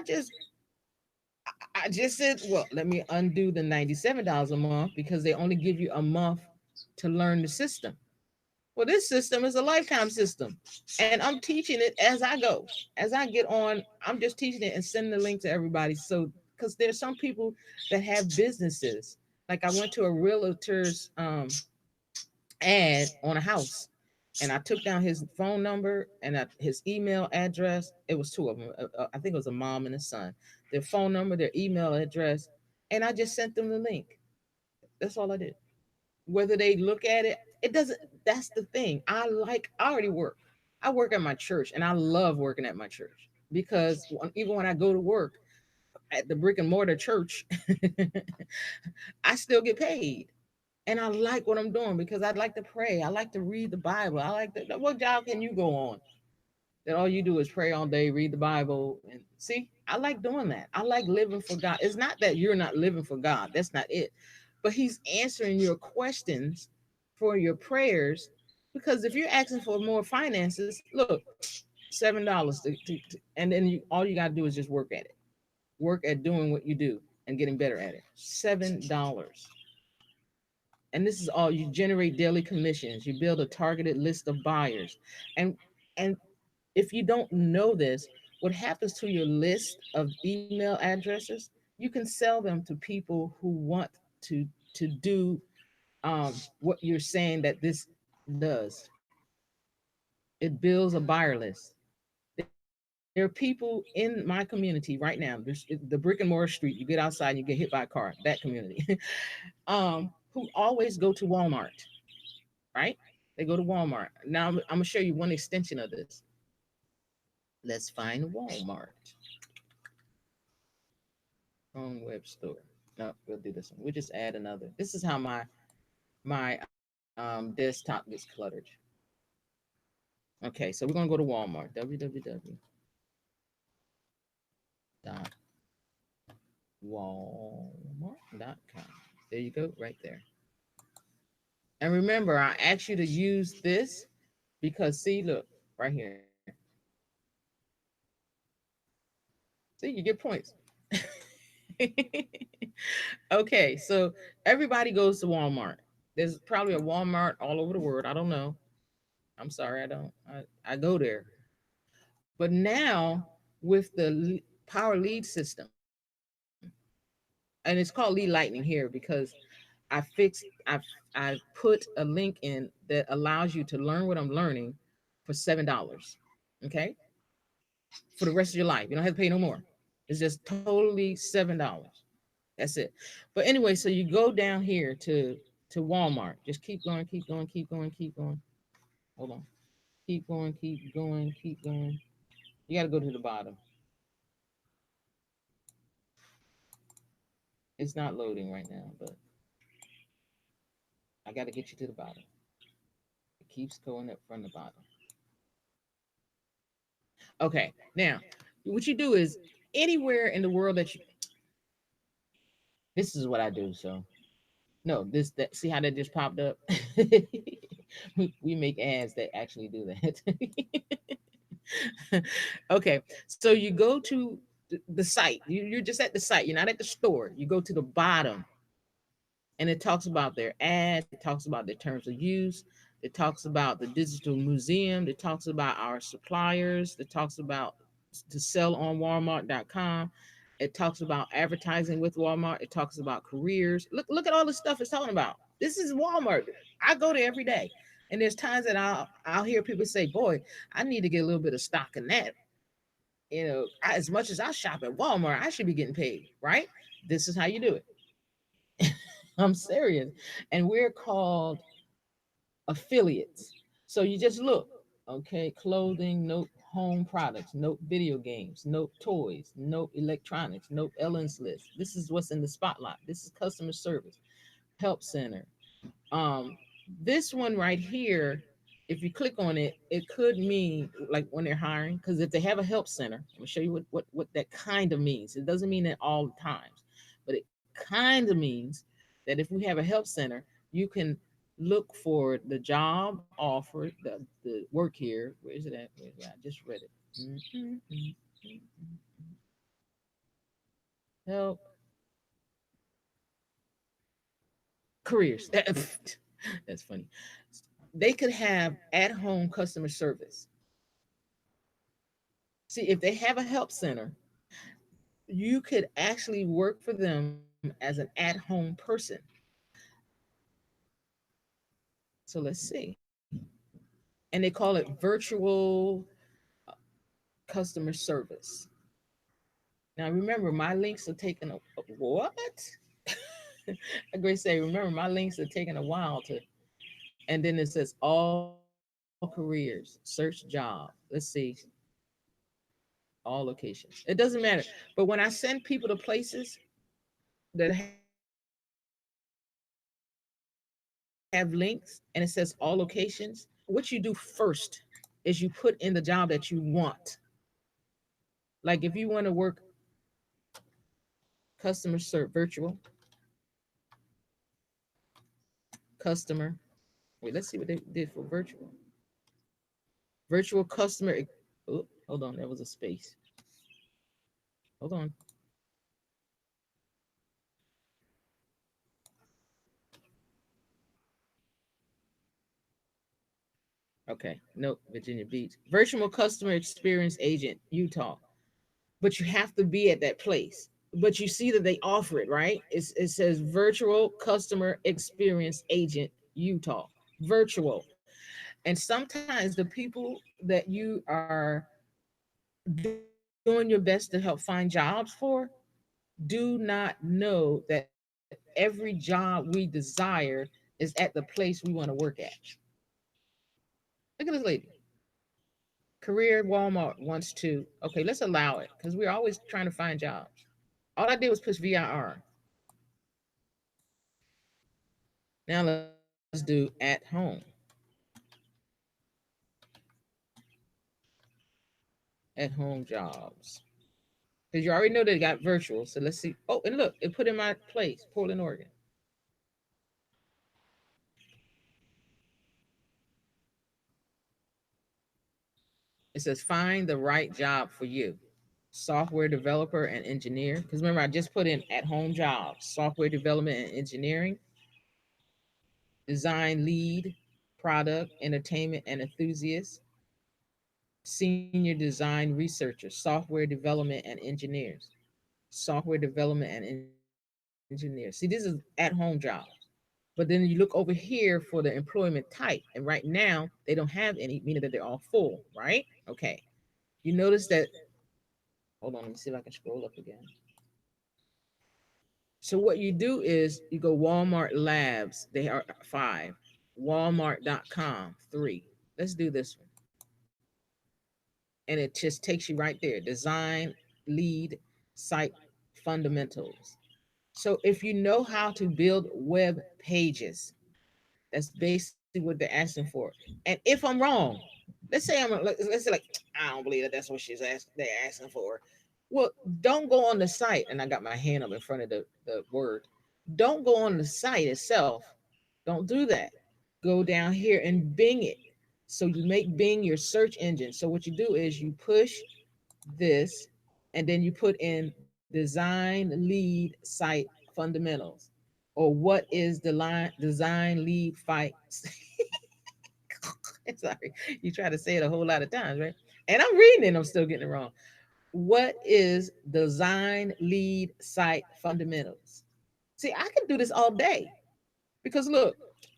just said, well, let me undo the $97 a month because they only give you a month to learn the system. Well, this system is a lifetime system, and I'm teaching it as I go. As I get on, I'm just teaching it and sending the link to everybody. So, because there's some people that have businesses. Like I went to a realtor's ad on a house, and I took down his phone number and his email address. It was two of them. I think it was a mom and a son. Their phone number, their email address, and I just sent them the link. That's all I did. Whether they look at it, it doesn't. That's the thing. I already work. I work at my church, and I love working at my church because even when I go to work at the brick and mortar church, I still get paid. And I like what I'm doing because I like to pray. I like to read the Bible. I like to. What job can you go on that all you do is pray all day, read the Bible, and see? I like doing that. I like living for God. It's not that you're not living for God. That's not it. But He's answering your questions for your prayers. Because if you're asking for more finances, look, $7, and then all you got to do is just work at it. Work at doing what you do and getting better at it. $7. And this is all you generate daily commissions. You build a targeted list of buyers. And if you don't know this, what happens to your list of email addresses, you can sell them to people who want to to do what you're saying that this does. It builds a buyer list. There are people in my community right now. There's the brick and mortar street. You get outside and you get hit by a car. That community, who always go to Walmart, right? They go to Walmart. Now I'm gonna show you one extension of this. Let's find Walmart on web store. No, we'll do this one. We'll just add another. This is how my desktop gets cluttered. Okay, so we're gonna go to Walmart. www.walmart.com. There you go, right there. And remember, I asked you to use this because see, look right here. See, you get points. Okay, so everybody goes to Walmart. There's probably a Walmart all over the world. I don't know. I'm sorry, I don't. I go there. But now with the power lead system, and it's called lead lightning here because I put a link in that allows you to learn what I'm learning for $7. Okay, for the rest of your life, you don't have to pay no more. It's just totally $7. That's it. But anyway, so you go down here to Walmart. Just keep going, keep going, keep going, keep going. Hold on. Keep going, keep going, keep going. You got to go to the bottom. It's not loading right now, but I got to get you to the bottom. It keeps going up from the bottom. Okay, now what you do is anywhere in the world that you. This is what I do. So no, this that see how that just popped up. We make ads that actually do that. Okay, so you go to the site. You're just at the site. You're not at the store. You go to the bottom and it talks about their ads, it talks about their terms of use, it talks about the digital museum, it talks about our suppliers, it talks about to sell on Walmart.com, it talks about advertising with Walmart, it talks about careers. Look at all the stuff it's talking about. This is Walmart. I go there every day. And there's times that I'll hear people say, "Boy, I need to get a little bit of stock in that." As much as I shop at Walmart, I should be getting paid, right? This is how you do it. I'm serious. And we're called affiliates. So you just look, okay, clothing, note home products, note video games, note toys, note electronics, note Ellen's list. This is what's in the spotlight. This is customer service, help center. Um, this one right here, if you click on it, it could mean like when they're hiring, because if they have a help center, I'm gonna show you what that kind of means. It doesn't mean that all the times, but it kind of means that if we have a help center, you can look for the job offer, the work here. Where is it at? Where is it? I just read it. Help careers. That's funny. they could have at home customer service. See, if they have a help center, you could actually work for them as an at home person. So let's see. And they call it virtual customer service. Now, remember, my links are taking a what? Grace say, remember, my links are taking a while to, and then it says all careers, search job. Let's see, all locations. It doesn't matter. But when I send people to places that have links and it says all locations, what you do first is you put in the job that you want. Like if you want to work customer service, virtual customer. Wait, let's see what they did for virtual. Virtual customer. Oh, hold on, there was a space. Hold on. Okay, nope, Virginia Beach. Virtual customer experience agent, Utah. But you have to be at that place. But you see that they offer it, right? It says virtual customer experience agent, Utah. Virtual. And sometimes the people that you are doing your best to help find jobs for do not know that every job we desire is at the place we want to work at. Look at this lady. Career Walmart wants to. Okay, let's allow it because we're always trying to find jobs. All I did was push VIR. Now let's do at home. At home jobs. Because you already know they got virtual. So let's see. Oh, and look, it put in my place, Portland, Oregon. It says find the right job for you. Software developer and engineer. Because remember, I just put in at home jobs, software development and engineering, design lead, product, entertainment and enthusiast, senior design researcher, software development and engineers, software development and engineers. See, this is at home jobs. But then you look over here for the employment type, and right now they don't have any, meaning that they're all full, right? Okay. You notice that. Hold on, let me see if I can scroll up again. So what you do is you go Walmart Labs, they are five, Walmart.com, three. Let's do this one. And it just takes you right there. Design, lead, site fundamentals. So if you know how to build web pages, that's basically what they're asking for. And if I'm wrong, let's say like I don't believe that that's what they're asking for. Well, don't go on the site, and I got my hand up in front of the word. Don't go on the site itself. Don't do that. Go down here and Bing it. So you make Bing your search engine. So what you do is you push this, and then you put in design lead site fundamentals, or what is the line design lead fight. Sorry, you try to say it a whole lot of times, right? And I'm reading it, and I'm still getting it wrong. What is design lead site fundamentals? See, I can do this all day because look,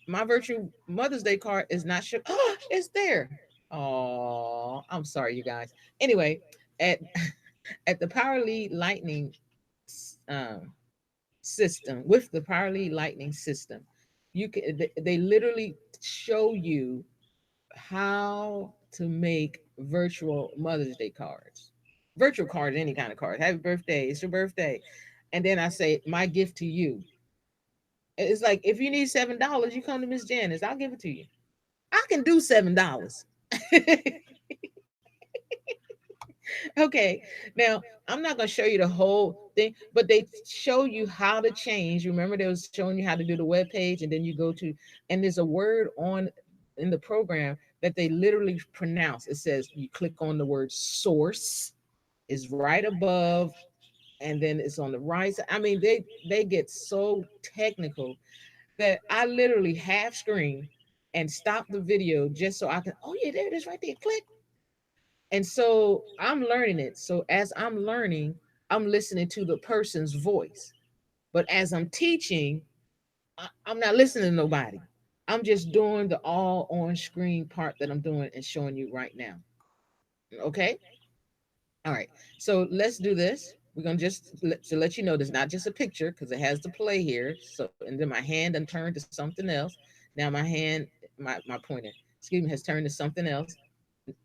my virtual Mother's Day card is not sure. Oh, it's there. Oh, I'm sorry, you guys. Anyway, at at the Parley Lightning um, system, with the Parley Lightning system, you can they literally show you how to make virtual Mother's Day cards. Virtual cards, any kind of card. Happy birthday, it's your birthday. And then I say, my gift to you. It's like if you need $7, you come to Miss Janice, I'll give it to you. I can do $7. Okay. Now, I'm not going to show you the whole thing, but they show you how to change. Remember, they was showing you how to do the web page, and then you go to, and there's a word on in the program that they literally pronounce. It says you click on the word source, is right above, and then it's on the right side. I mean, they get so technical that I literally half screen. and stop the video just so I can, oh yeah, there it is right there, click. And so I'm learning it. So as I'm learning, I'm listening to the person's voice. But as I'm teaching, I'm not listening to nobody. I'm just doing the all on screen part that I'm doing and showing you right now. Okay. All right. So let's do this. We're gonna to let you know there's not just a picture because it has the play here. So and then my hand then turned to something else. Now my hand, my pointer, excuse me, has turned to something else.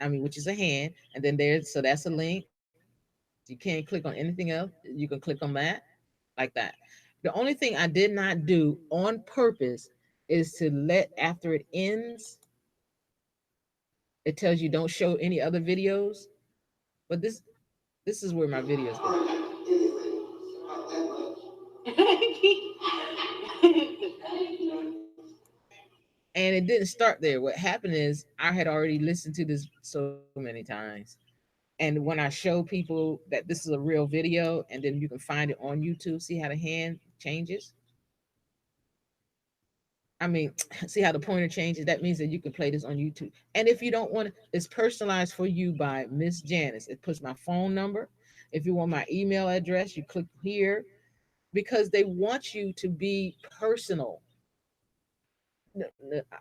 I mean, which is a hand, and then there's so that's a link. You can't click on anything else. You can click on that like that. The only thing I did not do on purpose is to let after it ends, it tells you don't show any other videos. But this is where my videos go. And it didn't start there. What happened is I had already listened to this so many times. And when I show people that this is a real video, and then you can find it on YouTube, see how the hand changes. I mean, see how the pointer changes? That means that you can play this on YouTube. And if you don't want it, it's personalized for you by Miss Janice. It puts my phone number. If you want my email address, you click here because they want you to be personal.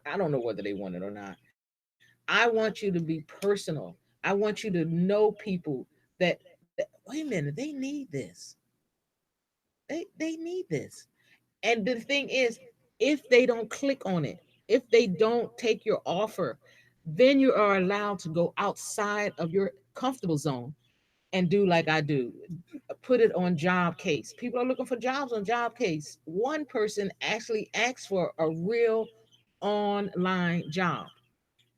I don't know whether they want it or not. I want you to be personal. I want you to know people that wait a minute, they need this. They need this. And the thing is, if they don't click on it, if they don't take your offer, then you are allowed to go outside of your comfortable zone and do like I do. Put it on job case. People are looking for jobs on job case. One person actually asked for a real online job.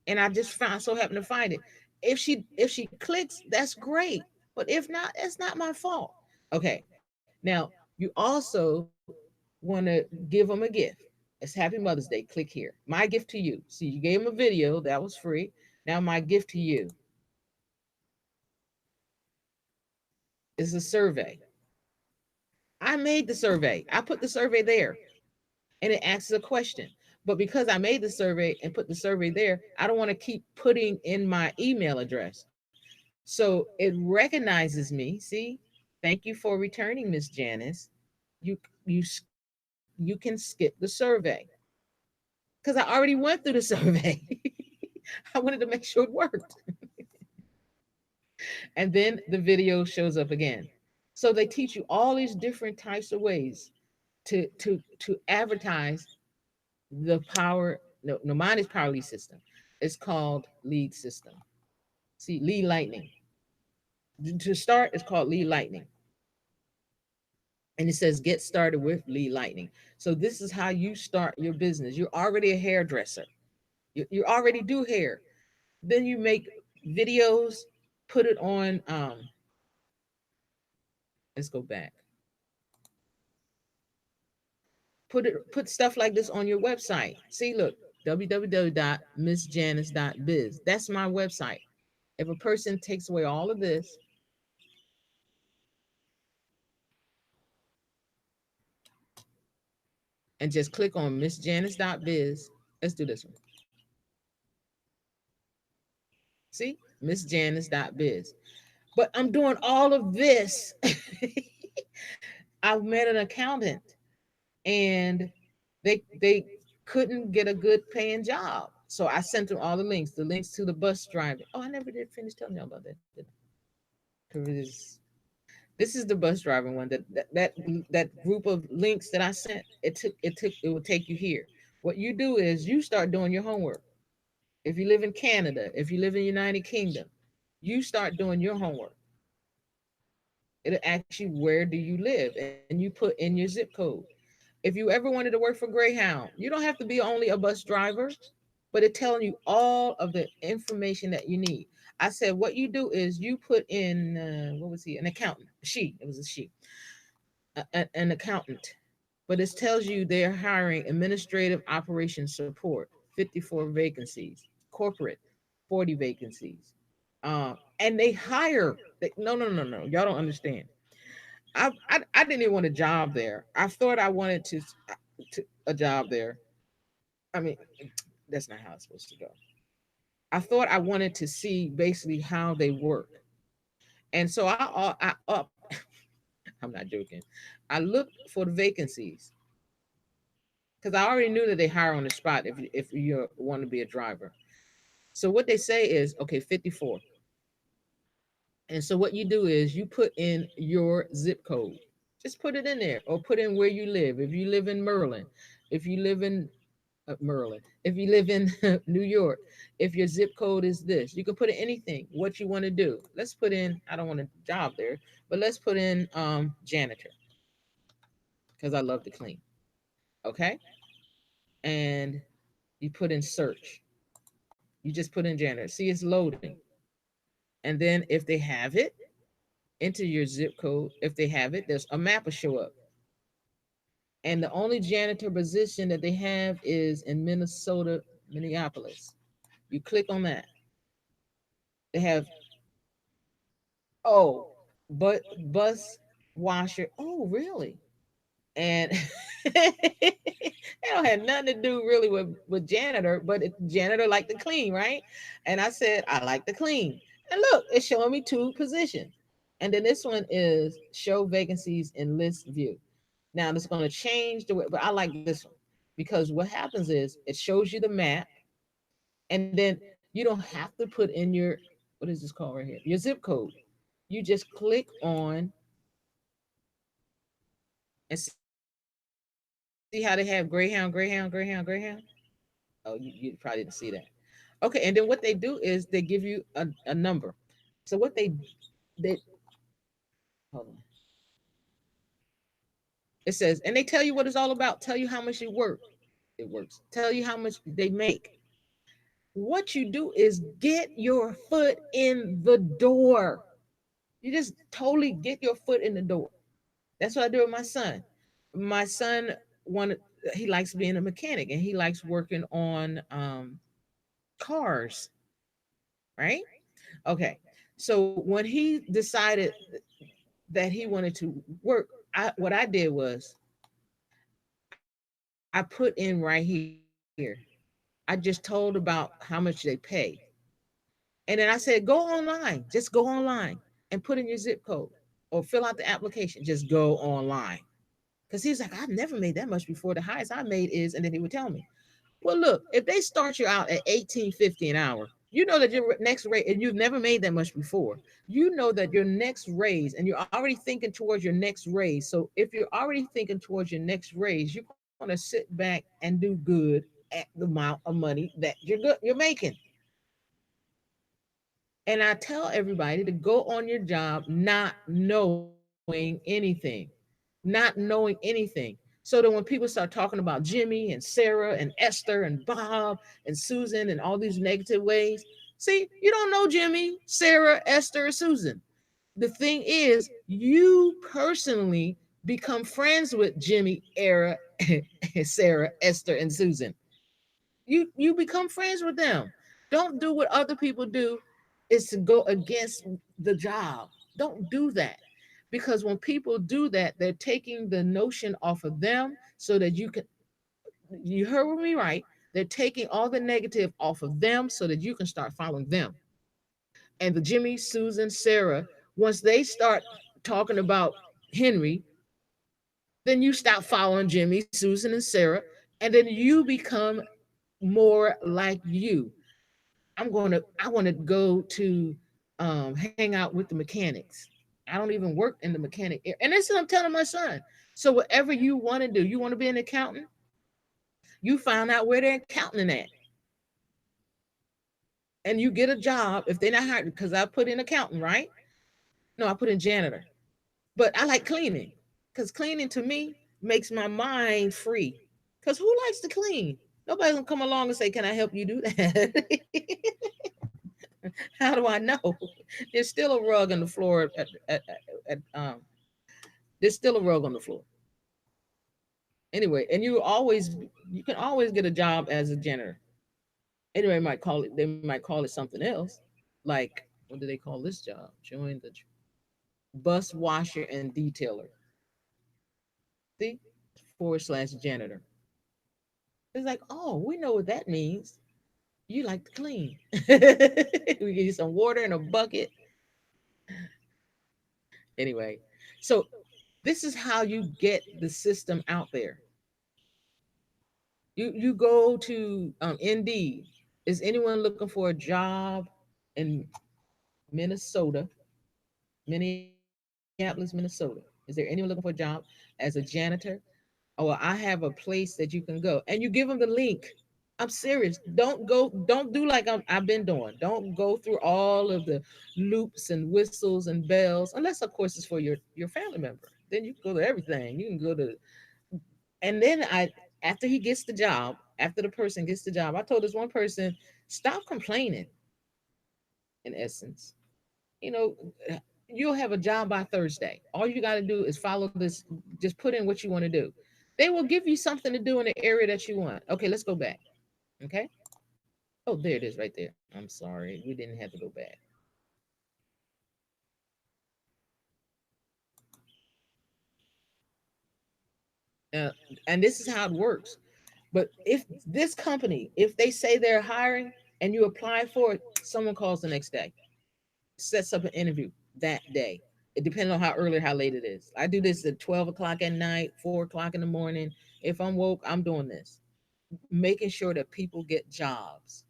And I just found so happened to find it. If she clicks, that's great. But if not, it's not my fault. Okay. Now you also want to give them a gift. It's Happy Mother's Day. Click here. My gift to you. See, you gave them a video that was free. Now my gift to you is a survey. I made the survey. I put the survey there and it asks a question. But because I made the survey and put the survey there, I don't want to keep putting in my email address. So it recognizes me. See, thank you for returning, Miss Janice. You you you can skip the survey because I already went through the survey. I wanted to make sure it worked. And then the video shows up again. So they teach you all these different types of ways to advertise the power. No, no, mine is Power Lead System. It's called Lead System. See, Lead Lightning. To start, it's called Lead Lightning. And it says get started with Lead Lightning. So this is how you start your business. You're already a hairdresser. You already do hair. Then you make videos, put it on. Let's go back. Put stuff like this on your website. See, look, www.missjanice.biz. That's my website. If a person takes away all of this and just click on missjanice.biz, let's do this one. See, missjanice.biz. But I'm doing all of this. I've met an accountant and they couldn't get a good paying job. So I sent them all the links to the bus driver. Oh, I never did finish telling you about that. Because this is the bus driving one that group of links that I sent. It will take you here. What you do is you start doing your homework. If you live in Canada, if you live in United Kingdom, you start doing your homework. It'll ask you where do you live, and you put in your zip code. If you ever wanted to work for Greyhound, you don't have to be only a bus driver, but it's telling you all of the information that you need. I said what you do is you put in what was he? An accountant. She. It was a she. An accountant. But it tells you they're hiring administrative operations support, 54 vacancies, corporate, 40 vacancies. And they hire. No, no, no, no. Y'all don't understand. I didn't even want a job there. I thought I wanted to a job there. I mean, That's not how it's supposed to go. I thought I wanted to see basically how they work. And so I up I'm not joking. I looked for the vacancies because I already knew that they hire on the spot if you want to be a driver. So what they say is okay, 54. And so what you do is you put in your zip code. Just put it in there or put in where you live. If you live in Maryland, if you live in Maryland, if you live in New York, if your zip code is this, you can put in anything, what you want to do. Let's put in, I don't want a job there, but let's put in janitor because I love to clean. Okay. And you put in search. You just put in janitor. See, it's loading. And then if they have it, enter your zip code. If they have it, there's a map will show up. And the only janitor position that they have is in Minnesota, Minneapolis. You click on that. They have, oh, but bus washer. Oh, really? And they don't have nothing to do really with janitor, but janitor like to clean, right? And I said, I like to clean. And look, it's showing me two positions. And then this one is show vacancies in list view. Now it's going to change the way, but I like this one because what happens is it shows you the map, and then you don't have to put in your, what is this called right here? Your zip code. You just click on and see how they have Greyhound, Greyhound, Greyhound, Greyhound. Oh, you probably didn't see that. Okay, and then what they do is they give you a number. So what they hold on. It says, and they tell you what it's all about. Tell you how much you work. It works. Tell you how much they make. What you do is get your foot in the door. You just totally get your foot in the door. That's what I do with my son. My son wanted, he likes being a mechanic and he likes working on cars, right? Okay. So when he decided that he wanted to work, what I did was I put in right here. I just told about how much they pay. And then I said, go online, just go online and put in your zip code or fill out the application. Just go online. Because he's like, I've never made that much before. The highest I made is, and then he would tell me, well, look, if they start you out at 18.50 an hour, you know that your next raise, and you've never made that much before, you know that your next raise, and you're already thinking towards your next raise. So if you're already thinking towards your next raise, you're going to sit back and do good at the amount of money that you're making. And I tell everybody to go on your job not knowing anything, not knowing anything. So that when people start talking about Jimmy and Sarah and Esther and Bob and Susan and all these negative ways, see, you don't know Jimmy, Sarah, Esther, or Susan. The thing is, you personally become friends with Jimmy, Era, Sarah, Esther, and Susan. You become friends with them. Don't do what other people do is to go against the job. Don't do that. Because when people do that, they're taking the notion off of them so that you can, you heard me right. They're taking all the negative off of them so that you can start following them. And the Jimmy, Susan, Sarah, once they start talking about Henry, then you stop following Jimmy, Susan, and Sarah, and then you become more like you. I want to go to hang out with the mechanics. I don't even work in the mechanic area. And this is what I'm telling my son. So whatever you want to do, you want to be an accountant, you find out where they're accounting at. And you get a job if they're not hired, because I put in accountant, right? No, I put in janitor. But I like cleaning. Because cleaning to me makes my mind free. Because who likes to clean? Nobody's gonna come along and say, can I help you do that? How do I know? There's still a rug on the floor there's still a rug on the floor. Anyway, and you can always get a job as a janitor. Anyway, they might call it something else. Like, what do they call this job? Join the bus washer and detailer. See? Forward slash janitor. It's like, oh, we know what that means. You like to clean. We give you some water in a bucket. Anyway, so this is how you get the system out there. You go to Indeed. Is anyone looking for a job in Minnesota, Minneapolis, Minnesota? Is there anyone looking for a job as a janitor? Oh, well, I have a place that you can go, and you give them the link. I'm serious. Don't go. Don't do like I've been doing. Don't go through all of the loops and whistles and bells, unless of course it's for your family member. Then you can go to everything. You can go to, and then after he gets the job, after the person gets the job, I told this one person, stop complaining. In essence, you know, you'll have a job by Thursday. All you got to do is follow this. Just put in what you want to do. They will give you something to do in the area that you want. Okay, let's go back. Okay. Oh, there it is right there. I'm sorry. We didn't have to go back. Uh, and this is how it works. But if this company, if they say they're hiring and you apply for it, someone calls the next day, sets up an interview that day. It depends on how early or how late it is. I do this at 12 o'clock at night, 4 o'clock in the morning. If I'm woke, I'm doing this, making sure that people get jobs.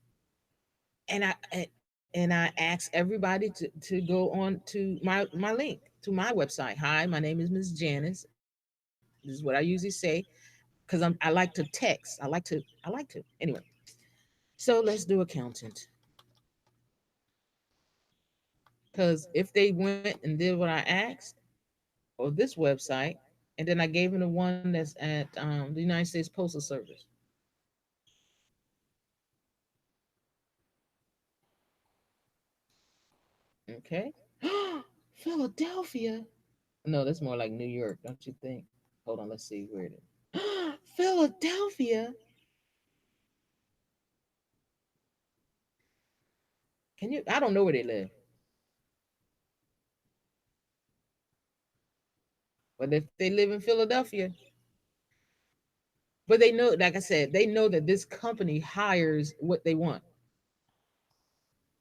And I ask everybody to go on to my link to my website. Hi, my name is Miss Janice. This is what I usually say because I like to text. I like to. Anyway, so let's do accountant because if they went and did what I asked or this website, and then I gave them the one that's at the United States Postal Service. Okay, Philadelphia. No, that's more like New York, don't you think? Hold on, let's see where it is. Philadelphia. Can you? I don't know where they live, but if they live in Philadelphia, but they know, like I said, they know that this company hires what they want,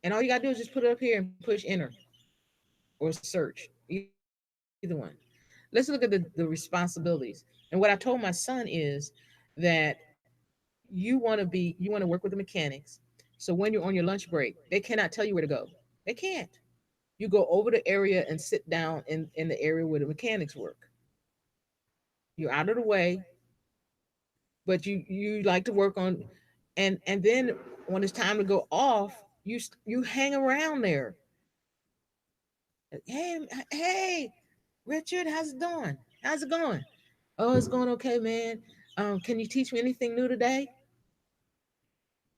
and all you gotta do is just put it up here and push enter or search, either one. Let's look at the responsibilities. And what I told my son is that you want to work with the mechanics. So when you're on your lunch break, they cannot tell you where to go. They can't. You go over the area and sit down in the area where the mechanics work. You're out of the way, but you like to work on, and then when it's time to go off, you hang around there. Hey, Richard, how's it doing? How's it going? Oh, it's going okay, man. Can you teach me anything new today?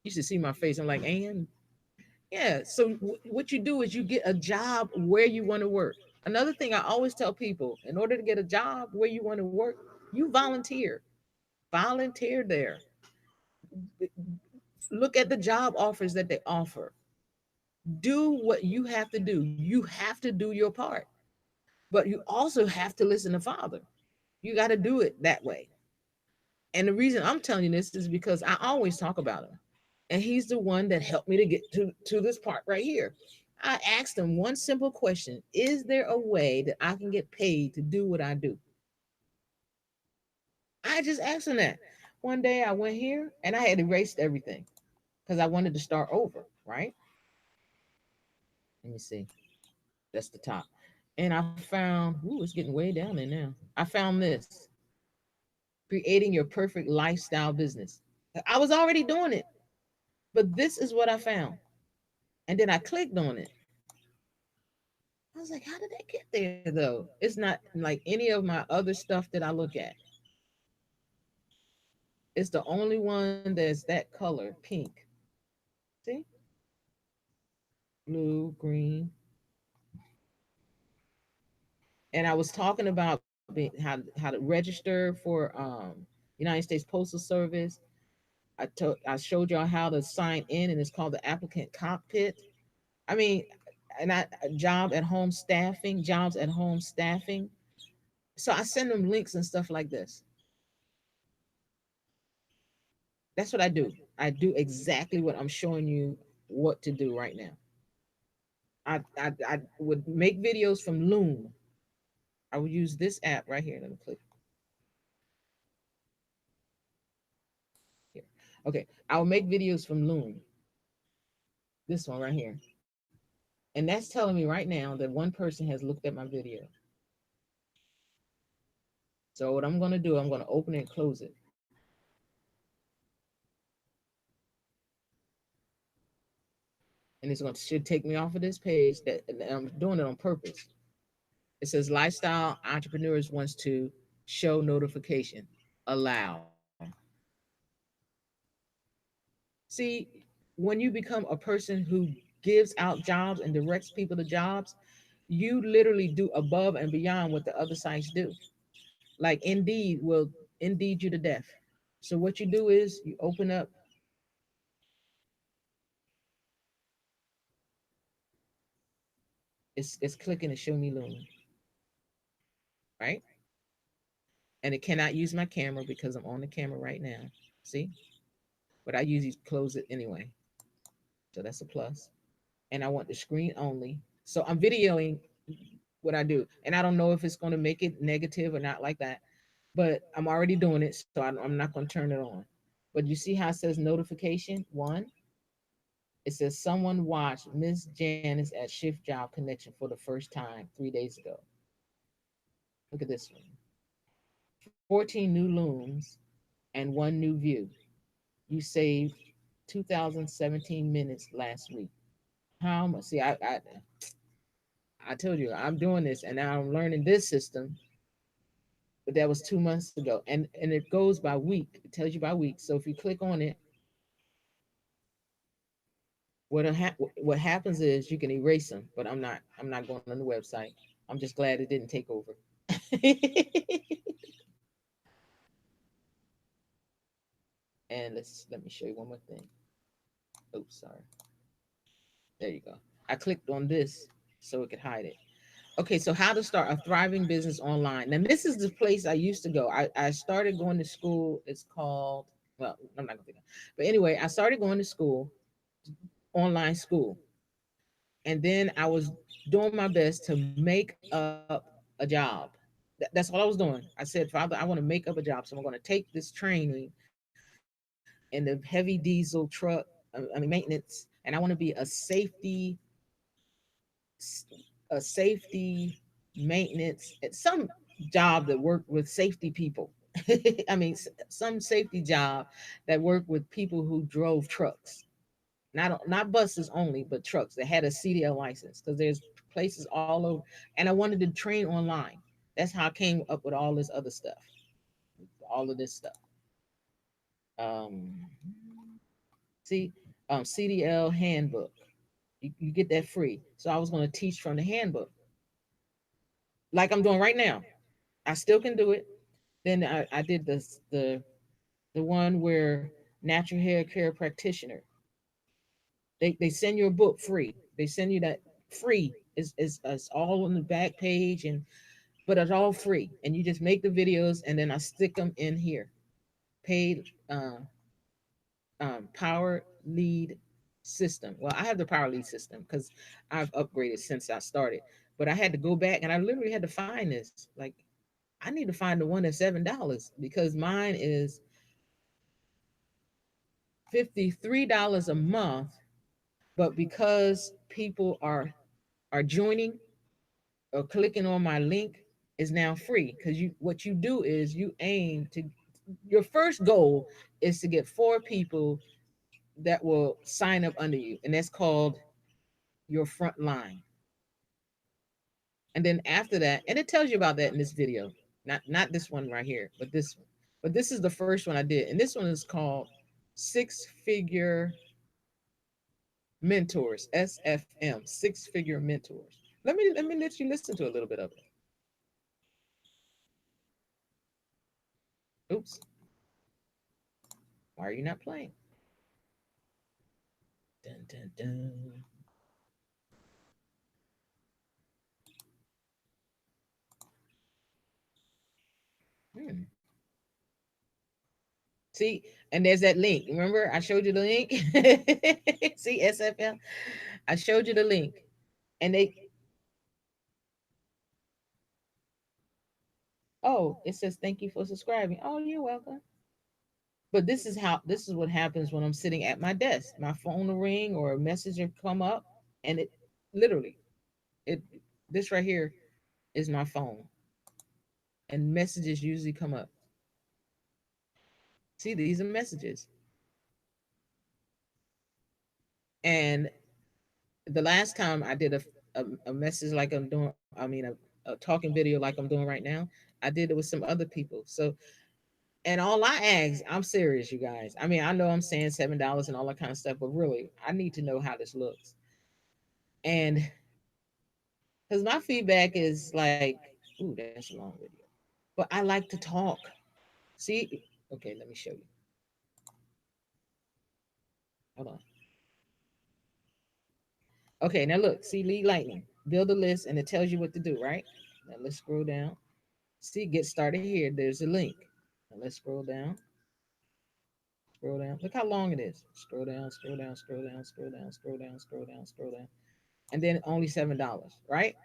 You should see my face. I'm like, and yeah. So what you do is you get a job where you want to work. Another thing I always tell people: in order to get a job where you want to work, you volunteer. Volunteer there. Look at the job offers that they offer. Do what you have to do. You have to do your part, but you also have to listen to Father. You got to do it that way. And the reason I'm telling you this is because I always talk about him. And he's the one that helped me to get to this part right here. I asked him one simple question: is there a way that I can get paid to do what I do? I just asked him that. One day I went here and I had erased everything because I wanted to start over, right? Let me see. That's the top. And I found, ooh, it's getting way down there now. I found this: creating your perfect lifestyle business. I was already doing it, but this is what I found. And then I clicked on it. I was like, how did they get there though? It's not like any of my other stuff that I look at. It's the only one that's that color, pink. See? Blue, green. And I was talking about how to register for United States Postal Service. I showed y'all how to sign in, and it's called the applicant cockpit. I mean, and I jobs at home staffing. So I send them links and stuff like this. That's what I do. I do exactly what I'm showing you what to do right now. I would make videos from Loom. I would use this app right here. Let me click here. Okay, I will make videos from Loom. This one right here. And that's telling me right now that one person has looked at my video. So what I'm gonna do, I'm gonna open it and close it. And it's gonna should take me off of this page that and I'm doing it on purpose. It says lifestyle entrepreneurs wants to show notification. Allow. See, when you become a person who gives out jobs and directs people to jobs, you literally do above and beyond what the other sites do. Like Indeed will Indeed you to death. So what you do is you open up, it's clicking to show me Loom, right? And it cannot use my camera because I'm on the camera right now. See? But I usually close it anyway. So that's a plus. And I want the screen only. So I'm videoing what I do. And I don't know if it's going to make it negative or not like that, but I'm already doing it. So I'm not going to turn it on. But you see how it says notification? One, it says someone watched Miss Janice at Shift Job Connection for the first time 3 days ago. Look at this one 14 new looms and one new view. You saved 2017 minutes last week. How much? See, I told you I'm doing this and now I'm learning this system, but that was 2 months ago, and it goes by week. It tells you by week. So if you click on it, what happens is you can erase them, but I'm not going on the website. I'm just glad it didn't take over. And let me show you one more thing. Oops, sorry. There you go. I clicked on this so it could hide it. Okay, so how to start a thriving business online. Now, this is the place I used to go. I started going to school. It's called, well, I'm not going to think of it. But anyway, I started going to school, online school. And then I was doing my best to make up a job. That's all I was doing. I said, Father, I want to make up a job. So I'm going to take this training in the heavy diesel truck, I mean, maintenance, and I want to be a safety maintenance at some job that worked with safety people. I mean, some safety job that worked with people who drove trucks, not buses only, but trucks that had a CDL license. Because there's places all over, and I wanted to train online. That's how I came up with all this other stuff, all of this stuff. Um, see, CDL handbook. You get that free. So I was going to teach from the handbook, like I'm doing right now. I still can do it. Then I did the one where natural hair care practitioner. They send you a book free. They send you that free. It's all on the back page and but it's all free. And you just make the videos and then I stick them in here. Paid power lead system. Well, I have the power lead system because I've upgraded since I started. But I had to go back and I literally had to find this. Like I need to find the one that's $7 because mine is $53 a month. But because people are joining or clicking on my link is now free because you what you do is you aim to your first goal is to get 4 people that will sign up under you, and that's called your front line. And then after that, and it tells you about that in this video, not this one right here, but this one. But this is the first one I did, and this one is called Six Figure Mentors, SFM, Six Figure Mentors. Let me let you listen to a little bit of it. Oops, why are you not playing? Dun, dun, dun. Hmm. See, and there's that link. Remember, I showed you the link. See, SFL. I showed you the link, and they. Oh, it says thank you for subscribing. Oh, you're welcome. But this is what happens when I'm sitting at my desk. My phone will ring or a message will come up, and it literally it this right here is my phone, and messages usually come up. See, these are messages, and the last time I did a message like I'm doing, I mean a talking video like I'm doing right now, I did it with some other people. So, and all I ask, I'm serious, you guys. I mean, I know I'm saying $7 and all that kind of stuff, but really, I need to know how this looks. And because my feedback is like, ooh, that's a long video. But I like to talk. See, okay, let me show you. Hold on. Okay, now look, see lead lightning. Build a list and it tells you what to do, right? Now let's scroll down. See, get started here. There's a link. Now let's scroll down. Scroll down. Look how long it is. Scroll down, scroll down, scroll down, scroll down, scroll down, scroll down, scroll down. And then only $7, right?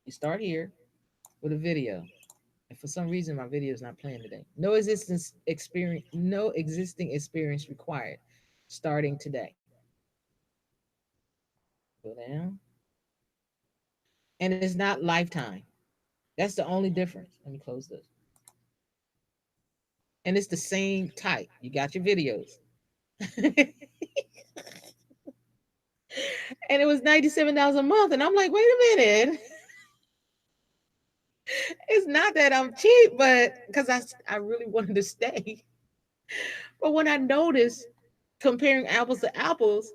You start here with a video. And for some reason my video is not playing today. No existing experience required. Starting today. Go down. And it's not lifetime. That's the only difference. Let me close this. And it's the same type. You got your videos. And it was $97 a month. And I'm like, wait a minute. It's not that I'm cheap, but because I really wanted to stay. But when I noticed comparing apples to apples,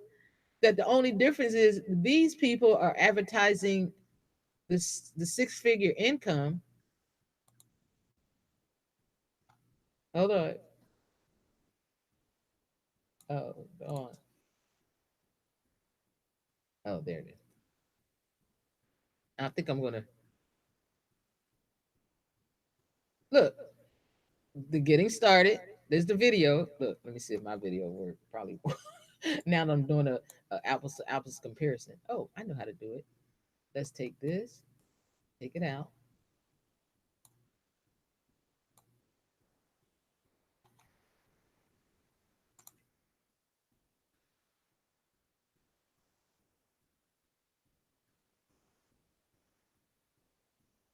that the only difference is these people are advertising the six-figure income. Hold on. Oh, on. Oh, there it is. I think I'm gonna look. The getting started. There's the video. Look, let me see if my video worked. Probably. Now that I'm doing a apples to apples comparison. Oh, I know how to do it. Let's take this, take it out.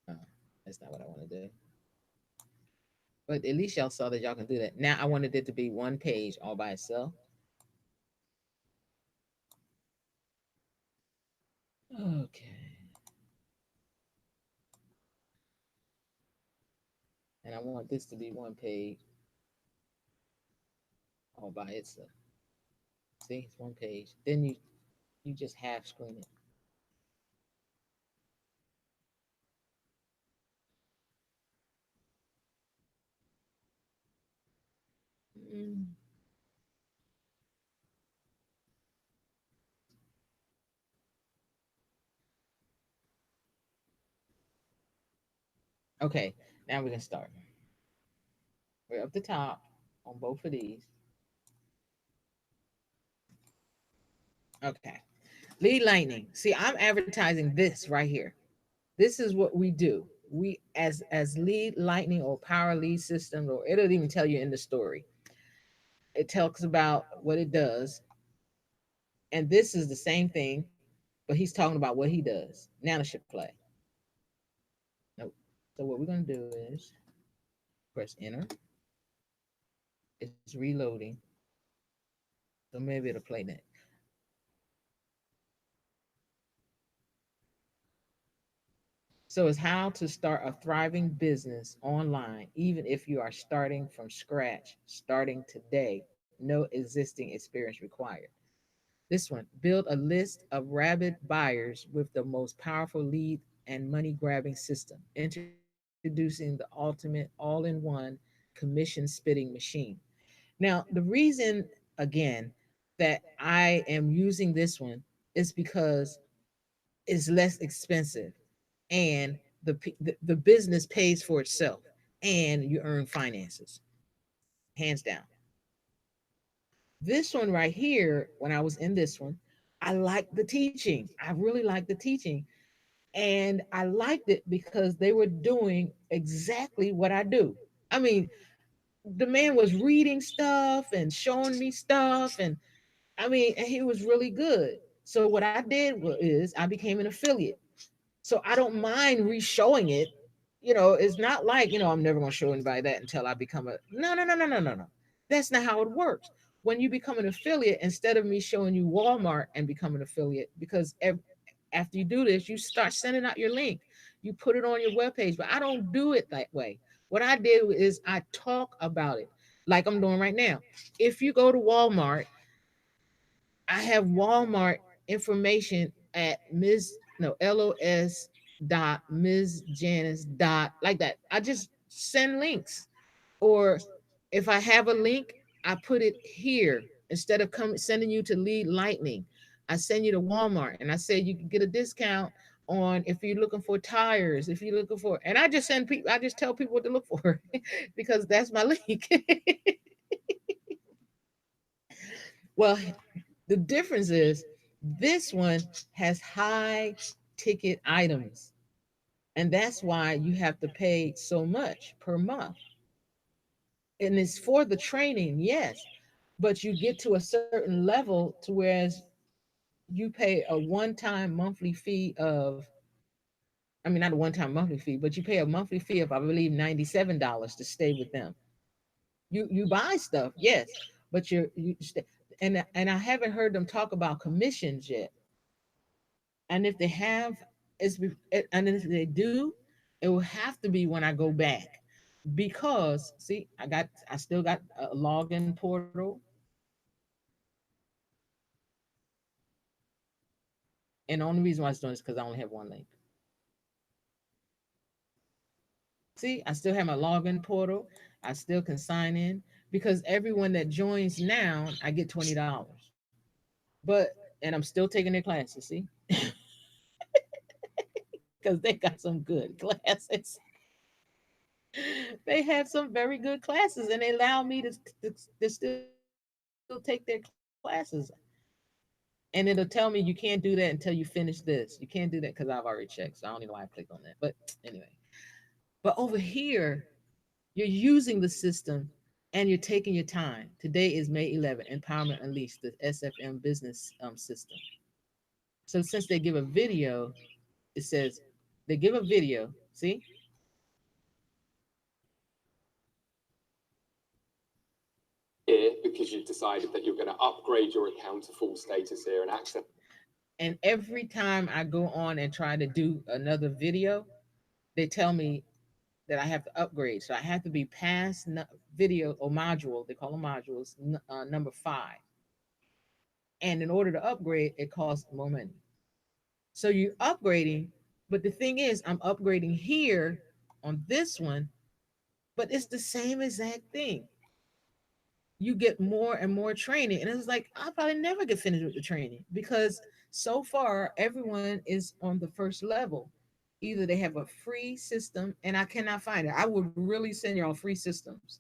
Oh, that's not what I want to do. But at least y'all saw that y'all can do that. Now I wanted it to be one page all by itself. Okay. And I want this to be one page all by itself. See, it's one page. Then you just half screen it. Mm. Okay, now we can start. We're up the top on both of these. Okay. Lead lightning. See, I'm advertising this right here. This is what we do. We as lead lightning or power lead systems, or it'll even tell you in the story. It talks about what it does. And this is the same thing, but he's talking about what he does. Now it should play. Nope. So what we're gonna do is press enter. It's reloading. So maybe it'll play that. So it's how to start a thriving business online, even if you are starting from scratch, starting today. No existing experience required. This one, build a list of rabid buyers with the most powerful lead and money grabbing system, introducing the ultimate all in one commission spitting machine. Now, the reason, again, that I am using this one is because it's less expensive and the business pays for itself and you earn finances, hands down. This one right here, when I was in this one, I liked the teaching. I really liked the teaching. And I liked it because they were doing exactly what I do. I mean, the man was reading stuff and showing me stuff. And I mean, and he was really good. So what I did is I became an affiliate. So I don't mind re-showing it. It's not like, I'm never going to show anybody that until I become a no, no, no, no, no, no, no. That's not how it works. When you become an affiliate, instead of me showing you Walmart and become an affiliate, because after you do this, you start sending out your link. You put it on your webpage, but I don't do it that way. What I did is I talk about it like I'm doing right now. If you go to Walmart, I have Walmart information at Ms. No, LOS dot Ms. Janice dot like that. I just send links. Or if I have a link, I put it here instead of sending you to Lead Lightning. I send you to Walmart and I say you can get a discount on if you're looking for tires, if you're looking for, and I just send people, I just tell people what to look for because that's my link. Well, the difference is this one has high ticket items, and that's why you have to pay so much per month. And it's for the training, yes, but you get to a certain level to whereas you pay a one-time monthly fee of, I mean, not a one-time monthly fee, but you pay a monthly fee of, I believe, $97 to stay with them. You buy stuff, yes, but you stay, and I haven't heard them talk about commissions yet. And if they have, and if they do, it will have to be when I go back because see, I still got a login portal, and the only reason why it's doing is because I only have one link. See, I still have my login portal. I still can sign in because everyone that joins now, I get $20. But and I'm still taking their classes. See, because they got some good classes. They have some very good classes, and they allow me to still take their classes. And it'll tell me you can't do that until you finish this. You can't do that because I've already checked. So I don't even know why I clicked on that. But anyway, but over here, you're using the system and you're taking your time. Today is May 11th, Empowerment Unleashed, the SFM business system. So since they give a video, it says they give a video. See, Here because you've decided that you're going to upgrade your account to full status here and access. and every time I go on and try to do another video, they tell me that I have to upgrade. So I have to be past video or module, they call them modules, number 5. And in order to upgrade, it costs more money. So you're upgrading, but the thing is, I'm upgrading here on this one, but it's the same exact thing. You get more and more training. And it's like, I'll probably never get finished with the training because so far, everyone is on the first level. Either they have a free system, and I cannot find it. I would really send y'all free systems,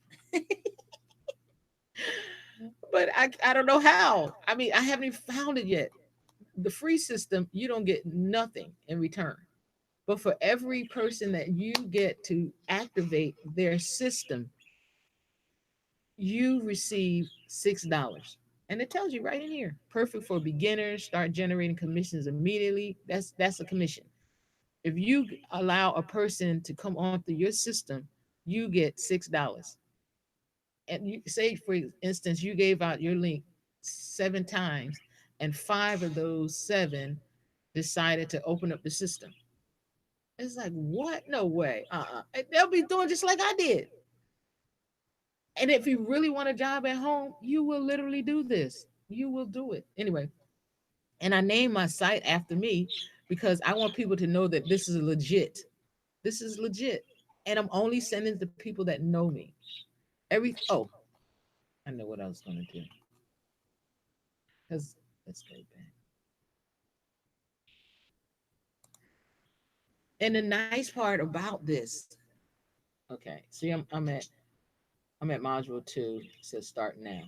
but I don't know how. I mean, I haven't even found it yet. The free system, you don't get nothing in return. But for every person that you get to activate their system, you receive $6. And it tells you right in here, perfect for beginners, start generating commissions immediately. That's a commission. If you allow a person to come onto your system, you get $6. And you say, for instance, you gave out your link 7 times, and 5 of those 7 decided to open up the system. It's like, what? No way. They'll be doing just like I did. And if you really want a job at home, you will literally do this. You will do it. Anyway, and I named my site after me because I want people to know that this is legit. This is legit. And I'm only sending to people that know me. Oh, I know what I was going to do. Because let's go back. And the nice part about this Okay. See, I'm at module two. It says start now,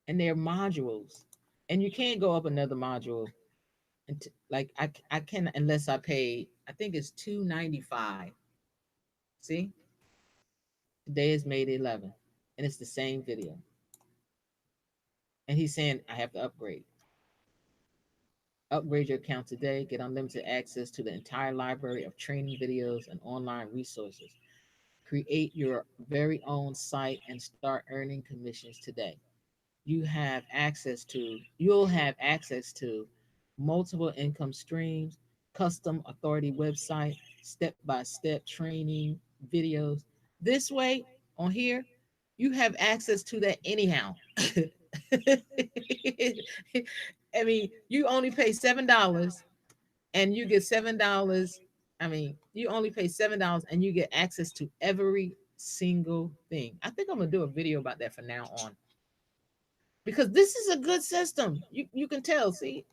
and they're modules, and you can't go up another module. And like I can unless I pay. I think it's $2.95. See, today is May the 11th, and it's the same video. And he's saying I have to upgrade. Upgrade your account today. Get unlimited access to the entire library of training videos and online resources. Create your very own site and start earning commissions today. You'll have access to multiple income streams, custom authority website, step-by-step training videos. This way on here, you have access to that anyhow. I mean, you only pay $7 and you get $7. I mean, you only pay $7 and you get access to every single thing. I think I'm gonna do a video about that from now on because this is a good system. You can tell. See,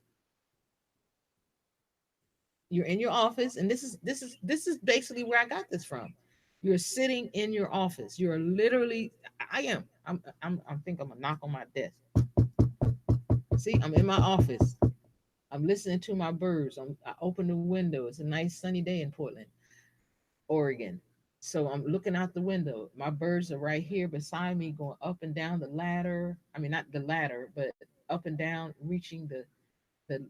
you're in your office, and this is basically where I got this from. You're sitting in your office. You're literally. I am. I think I'm gonna knock on my desk. See, I'm in my office. I'm listening to my birds. I open the window. It's a nice sunny day in Portland, Oregon. So I'm looking out the window. My birds are right here beside me, going up and down the ladder. I mean, not the ladder, but up and down, reaching the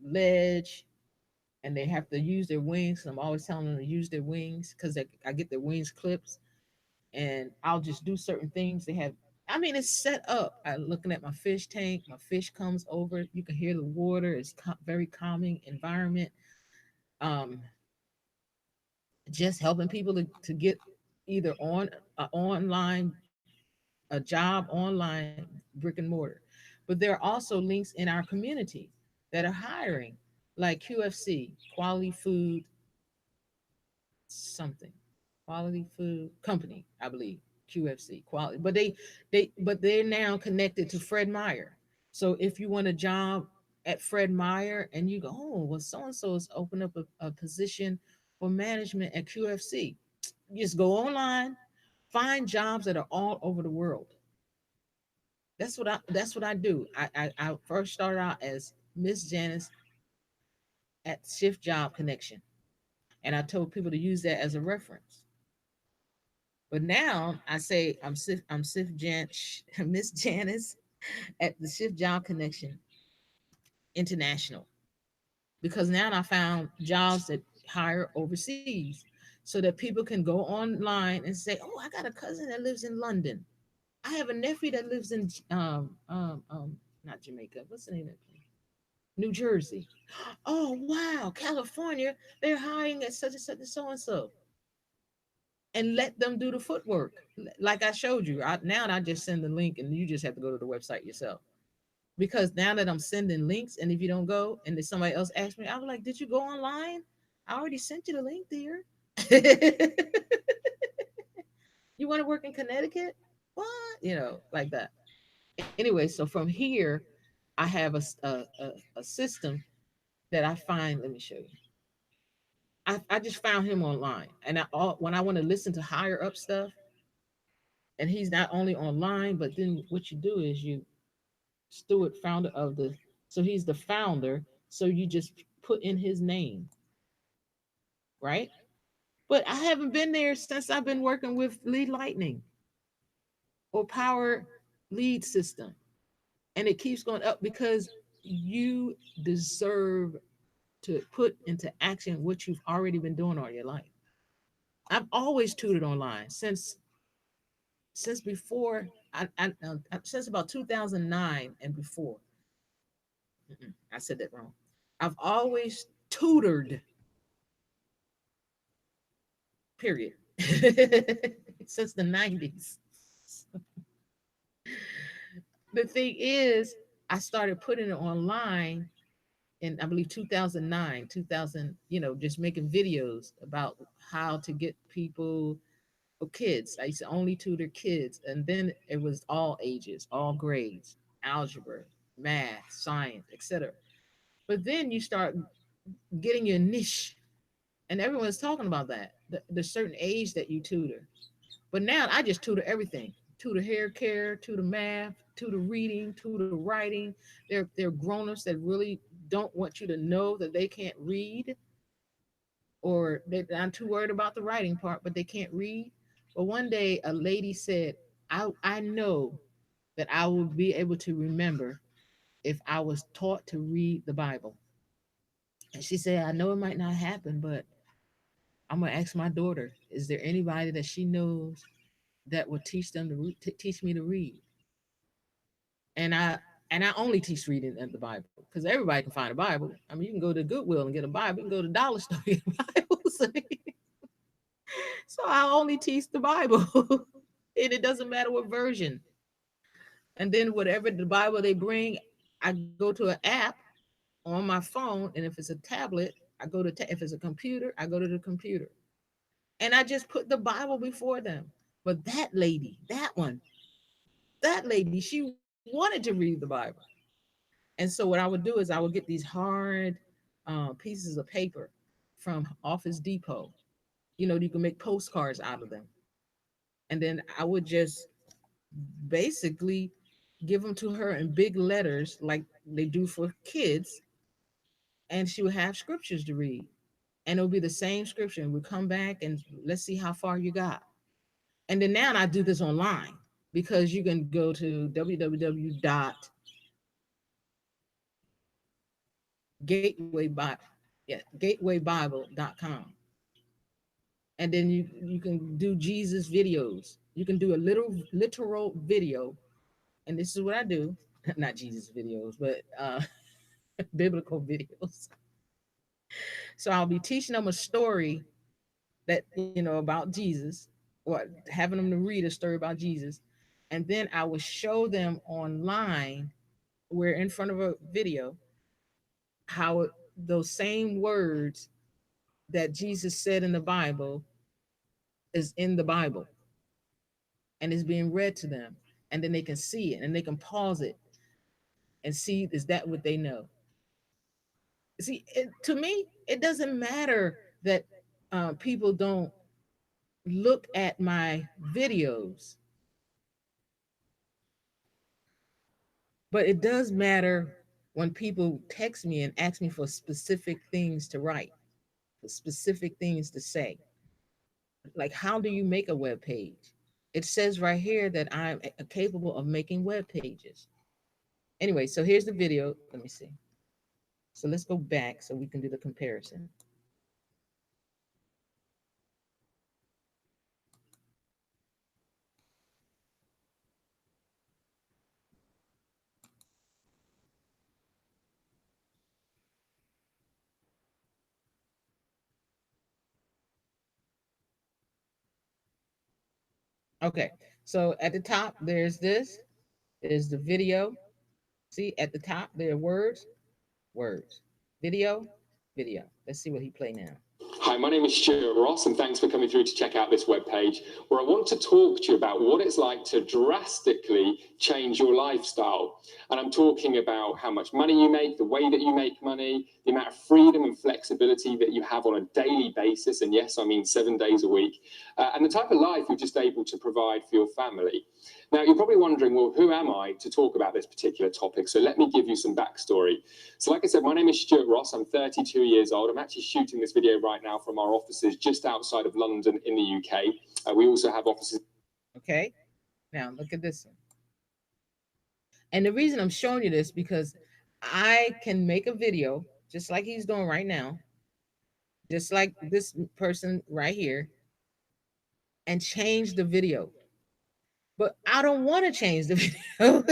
ledge, and they have to use their wings. So I'm always telling them to use their wings because I get their wings clips, and I'll just do certain things. They have, I mean, it's set up. I'm looking at my fish tank. My fish comes over. You can hear the water. It's very calming environment. Um, just helping people to get either on online a job online brick and mortar, but there are also links in our community that are hiring, like QFC, quality food something, quality food company, I believe. QFC quality, but they're now connected to Fred Meyer. So if you want a job at Fred Meyer and you go, oh well, so and so has opened up a position for management at QFC, just go online, find jobs that are all over the world. That's what I do. I first started out as Miss Janice at Shift Job Connection, and I told people to use that as a reference. But now I say Miss Janice at the Shift Job Connection International, because now I found jobs that hire overseas, so that people can go online and say, "Oh, I got a cousin that lives in London. I have a nephew that lives in not Jamaica. What's the name of it? New Jersey. Oh wow, California. They're hiring at such and such and so and so." And let them do the footwork. Like I showed you. Now I just send the link and you just have to go to the website yourself. Because now that I'm sending links, and if you don't go, and if somebody else asks me, I'm like, "Did you go online? I already sent you the link, dear." You want to work in Connecticut? What? Like that. Anyway, so from here, I have a system that I find. Let me show you. I just found him online, and when I want to listen to higher up stuff, and he's not only online, but then what you do is you Stewart, founder of the, so he's the founder, so you just put in his name, right? But I haven't been there since I've been working with Lead Lightning or Power Lead System, and it keeps going up because you deserve to put into action what you've already been doing all your life. I've always tutored online since before since about 2009 and before. I said that wrong. I've always tutored, period. Since the 90s. The thing is, I started putting it online in, I believe, 2009, 2000, just making videos about how to get people, or kids. I used to only tutor kids. And then it was all ages, all grades, algebra, math, science, etc. But then you start getting your niche. And everyone's talking about that. The certain age that you tutor. But now I just tutor everything. Tutor hair care, tutor math, tutor reading, tutor writing. They're grown-ups that really don't want you to know that they can't read, or they're not too worried about the writing part, but they can't read. But one day a lady said, I know that I will be able to remember if I was taught to read the Bible. And she said, I know it might not happen, but I'm gonna ask my daughter, is there anybody that she knows that will teach them to teach me to read? And I only teach reading in the Bible because everybody can find a Bible. I mean, you can go to Goodwill and get a Bible. You can go to Dollar Store and get a Bible. So I only teach the Bible, and it doesn't matter what version. And then whatever the Bible they bring, I go to an app on my phone, and if it's a tablet, I go to if it's a computer, I go to the computer, and I just put the Bible before them. But that lady, that lady, she wanted to read the Bible. And so what I would do is I would get these hard pieces of paper from Office Depot. You know, you can make postcards out of them. And then I would just basically give them to her in big letters like they do for kids. And she would have scriptures to read. And it would be the same scripture. And we'd come back and let's see how far you got. And then now I do this online because you can go to gatewaybible.com, and then you can do Jesus videos. You can do a literal video, and this is what I do. Not Jesus videos, but biblical videos. So I'll be teaching them a story that about Jesus, or having them to read a story about Jesus, and then I will show them online. We're in front of a video how those same words that Jesus said in the Bible is in the Bible and is being read to them. And then they can see it and they can pause it and see, is that what they know? See, to me, it doesn't matter that people don't look at my videos, but it does matter when people text me and ask me for specific things to write, for specific things to say. Like, how do you make a web page? It says right here that I'm capable of making web pages. Anyway, so here's the video. Let me see. So let's go back so we can do the comparison. Okay, so at the top, there's this. There's the video. See, at the top, there are words, words, video, video. Let's see what he play now. Hi, my name is Stuart Ross, and thanks for coming through to check out this webpage where I want to talk to you about what it's like to drastically change your lifestyle. And I'm talking about how much money you make, the way that you make money, the amount of freedom and flexibility that you have on a daily basis. And yes, I mean 7 days a week, and the type of life you're just able to provide for your family. Now, you're probably wondering, well, who am I to talk about this particular topic? So let me give you some backstory. So like I said, my name is Stuart Ross. I'm 32 years old. I'm actually shooting this video right now from our offices just outside of London in the UK. We also have offices. Okay, now look at this one. And the reason I'm showing you this because I can make a video just like he's doing right now, just like this person right here, and change the video. But I don't want to change the video.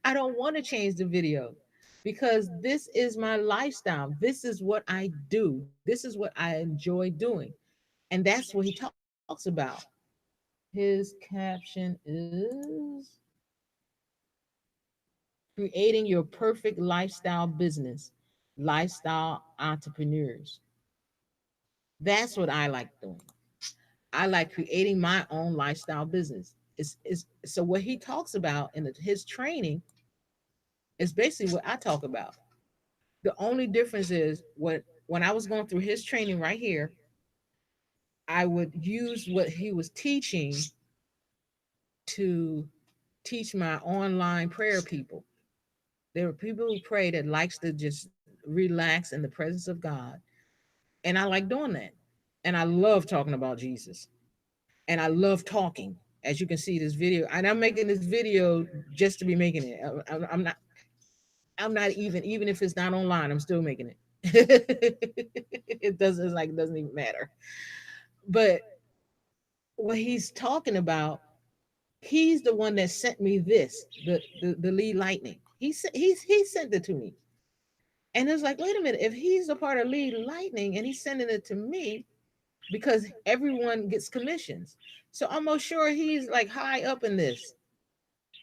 I don't want to change the video because this is my lifestyle. This is what I do. This is what I enjoy doing. And that's what he talks about. His caption is creating your perfect lifestyle business, lifestyle entrepreneurs. That's what I like doing. I like creating my own lifestyle business. Is so what he talks about in his training is basically what I talk about. The only difference is when I was going through his training right here, I would use what he was teaching to teach my online prayer people. There are people who pray that likes to just relax in the presence of God. And I like doing that. And I love talking about Jesus. And I love talking. As you can see this video, and I'm making this video just to be making it. I'm not. I'm not even if it's not online. I'm still making it. It doesn't. It's like it doesn't even matter. But what he's talking about, he's the one that sent me this, the lead lightning. He sent it to me, and it's like, wait a minute, if he's a part of lead lightning and he's sending it to me, because everyone gets commissions, so I'm most sure he's like high up in this,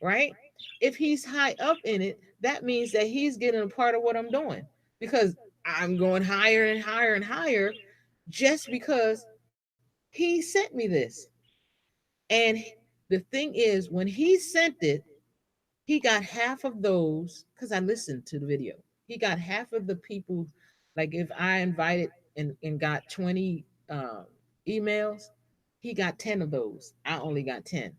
right? If he's high up in it, that means that he's getting a part of what I'm doing, because I'm going higher and higher and higher just because he sent me this. And the thing is, when he sent it, he got half of those because I listened to the video. He got half of the people. Like if I invited and got 20 emails, he got 10 of those. I only got 10.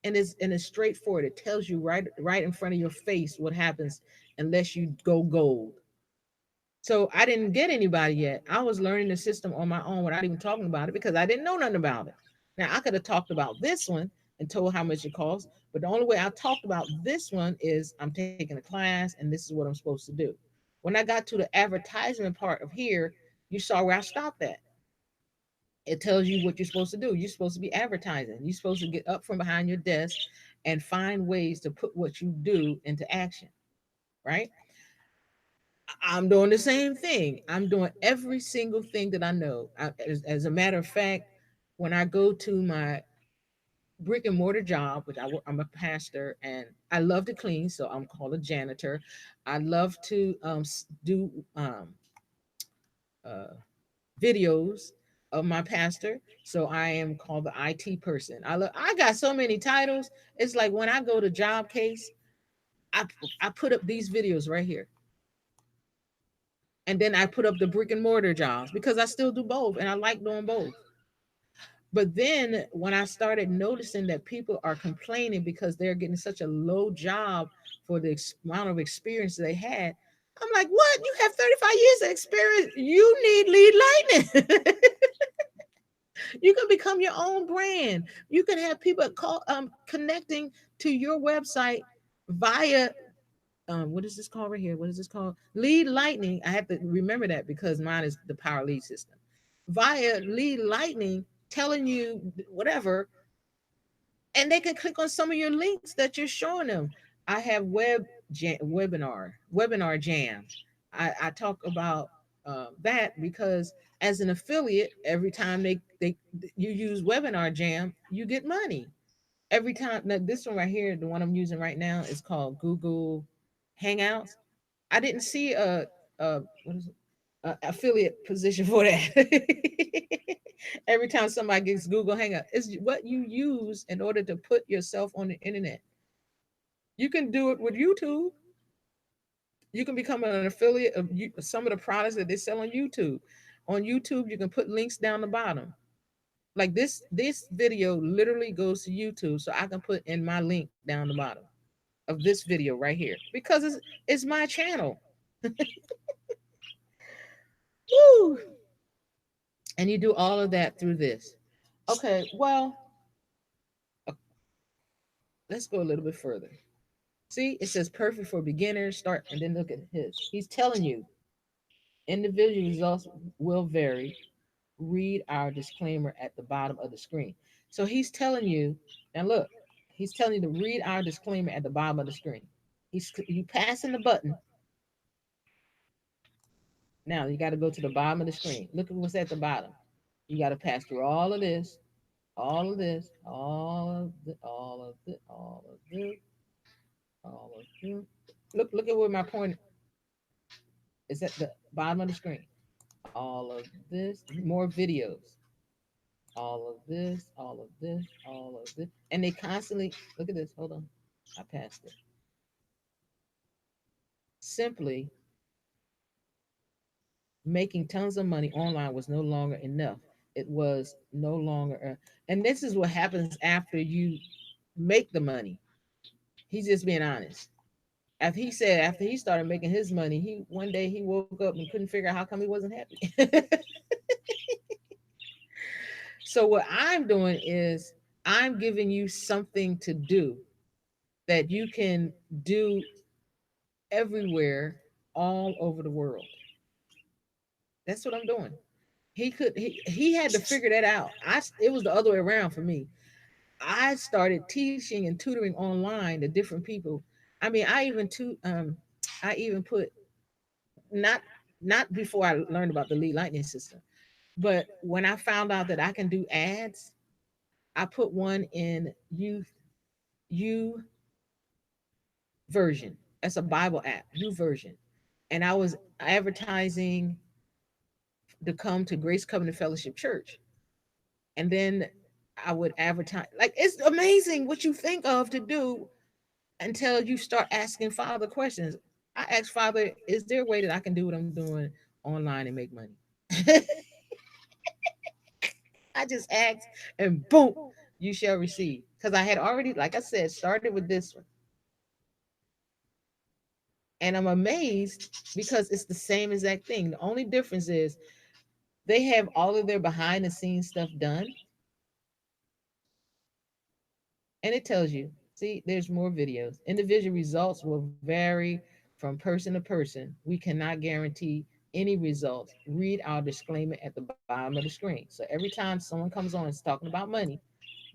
And it's straightforward. It tells you right in front of your face what happens unless you go gold. So I didn't get anybody yet. I was learning the system on my own without even talking about it because I didn't know nothing about it. Now I could have talked about this one and told how much it costs, but the only way I talked about this one is I'm taking a class and this is what I'm supposed to do. When I got to the advertisement part of here, you saw where I stopped at. It tells you what you're supposed to do. You're supposed to be advertising. You're supposed to get up from behind your desk and find ways to put what you do into action, right? I'm doing the same thing. I'm doing every single thing that I know. As a matter of fact, when I go to my brick and mortar job, which I'm a pastor and I love to clean, so I'm called a janitor. I love to do uh, videos of my pastor, so I am called the IT person. I got so many titles. It's like when I go to job case, I I put up these videos right here, and then I put up the brick and mortar jobs because I still do both and I like doing both. But then when I started noticing that people are complaining because they're getting such a low job for the amount of experience they had, I'm like, what? You have 35 years of experience. You need lead lightning. You can become your own brand. You can have people connecting to your website via what is this called right here? What is this called? Lead Lightning. I have to remember that because mine is the Power Lead system. Via Lead Lightning, telling you whatever, and they can click on some of your links that you're showing them. I have webinar jams. I talk about that because as an affiliate, every time they you use webinar jam, you get money. Every time, now this one right here, the one I'm using right now, is called Google Hangouts. I didn't see a what is it? A affiliate position for that. Every time somebody gets Google Hangout, it's what you use in order to put yourself on the internet. You can do it with YouTube. You can become an affiliate of some of the products that they sell on YouTube. On YouTube, you can put links down the bottom. Like this video literally goes to YouTube, so I can put in my link down the bottom of this video right here because it's my channel. Woo! And you do all of that through this. Okay, well, uh, let's go a little bit further. See, it says perfect for beginners. Start and then look at his. He's telling you individual results will vary. Read our disclaimer at the bottom of the screen. So he's telling you, and look, he's telling you to read our disclaimer at the bottom of the screen. He's you passing the button. Now you got to go to the bottom of the screen. Look at what's at the bottom. You got to pass through all of this, all of this, all of this, all of this, all of this. Look at where my point is at the bottom of the screen. All of this, more videos. All of this, all of this, all of this. And they constantly look at this. Hold on. I passed it. Simply Making tons of money online was no longer enough. It was no longer, and this is what happens after you make the money. He's just being honest. After he said, after he started making his money, he one day he woke up and couldn't figure out how come he wasn't happy. So what I'm doing is I'm giving you something to do that you can do everywhere, all over the world. That's what I'm doing. He had to figure that out. It was the other way around for me. I started teaching and tutoring online to different people. I mean, I even put not not before I learned about the lead lightning system, but when I found out that I can do ads, I put one in U version. That's a Bible app, U version, and I was advertising to come to Grace Covenant Fellowship Church, and then I would advertise. Like it's amazing what you think of to do until you start asking Father questions. I asked Father, is there a way that I can do what I'm doing online and make money? I just asked, and boom, you shall receive. Because I had already, like I said, started with this one. And I'm amazed because it's the same exact thing. The only difference is they have all of their behind the scenes stuff done, and it tells you, see, there's more videos. Individual results will vary from person to person. We cannot guarantee any results. Read our disclaimer at the bottom of the screen. So every time someone comes on and is talking about money,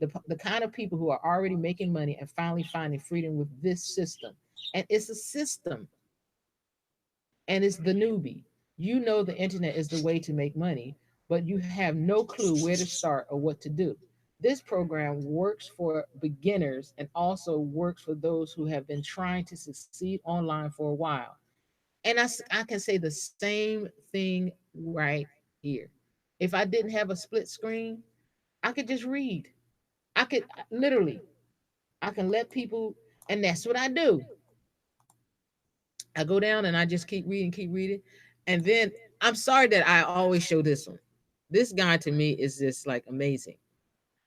the kind of people who are already making money and finally finding freedom with this system. And it's a system, and it's the newbie. You know the internet is the way to make money, but you have no clue where to start or what to do. This program works for beginners and also works for those who have been trying to succeed online for a while. And I can say the same thing right here. If I didn't have a split screen, I could just read. I could literally, I can let people, and that's what I do. I go down and I just keep reading. And then I'm sorry that I always show this one. This guy to me is just like amazing.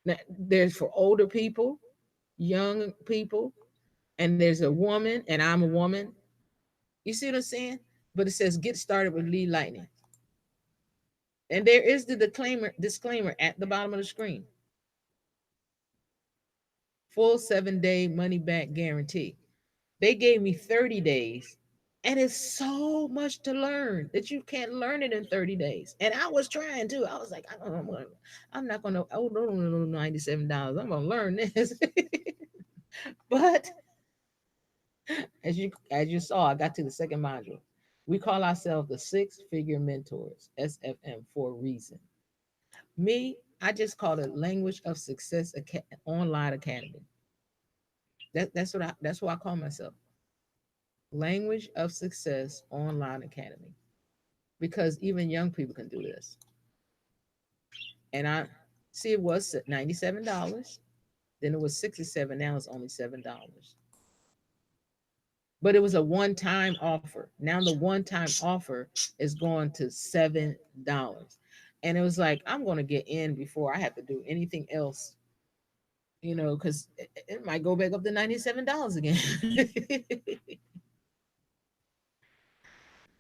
Now, there's for older people, young people, and there's a woman, and I'm a woman. You see what I'm saying? But it says get started with Lead Lightning. And there is the disclaimer at the bottom of the screen. Full 7-day money back guarantee. They gave me 30 days. And it's so much to learn that you can't learn it in 30 days. And I was trying to. I was like, I don't know. I'm not going to, oh, no, no, no, $97. I'm going to learn this. But as you saw, I got to the second module. We call ourselves the Six Figure Mentors, SFM, for a reason. Me, I just call it Language of Success Online Academy. That's what I call myself. Language of Success Online Academy. Because even young people can do this. And I see it was $97. Then it was 67. Now it's only $7. But it was a one-time offer. Now the one-time offer is going to $7. And it was like, I'm going to get in before I have to do anything else, because it might go back up to $97 again.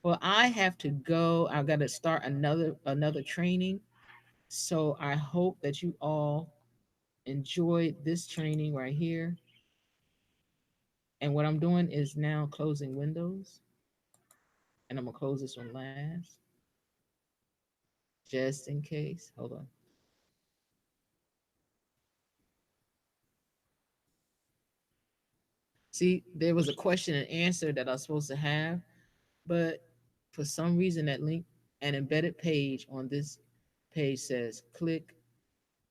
Well, I have to go. I've got to start another training. So I hope that you all enjoyed this training right here. And what I'm doing is now closing windows. And I'm going to close this one last, just in case. Hold on. See, there was a question and answer that I was supposed to have, but for some reason, that link, an embedded page on this page says click,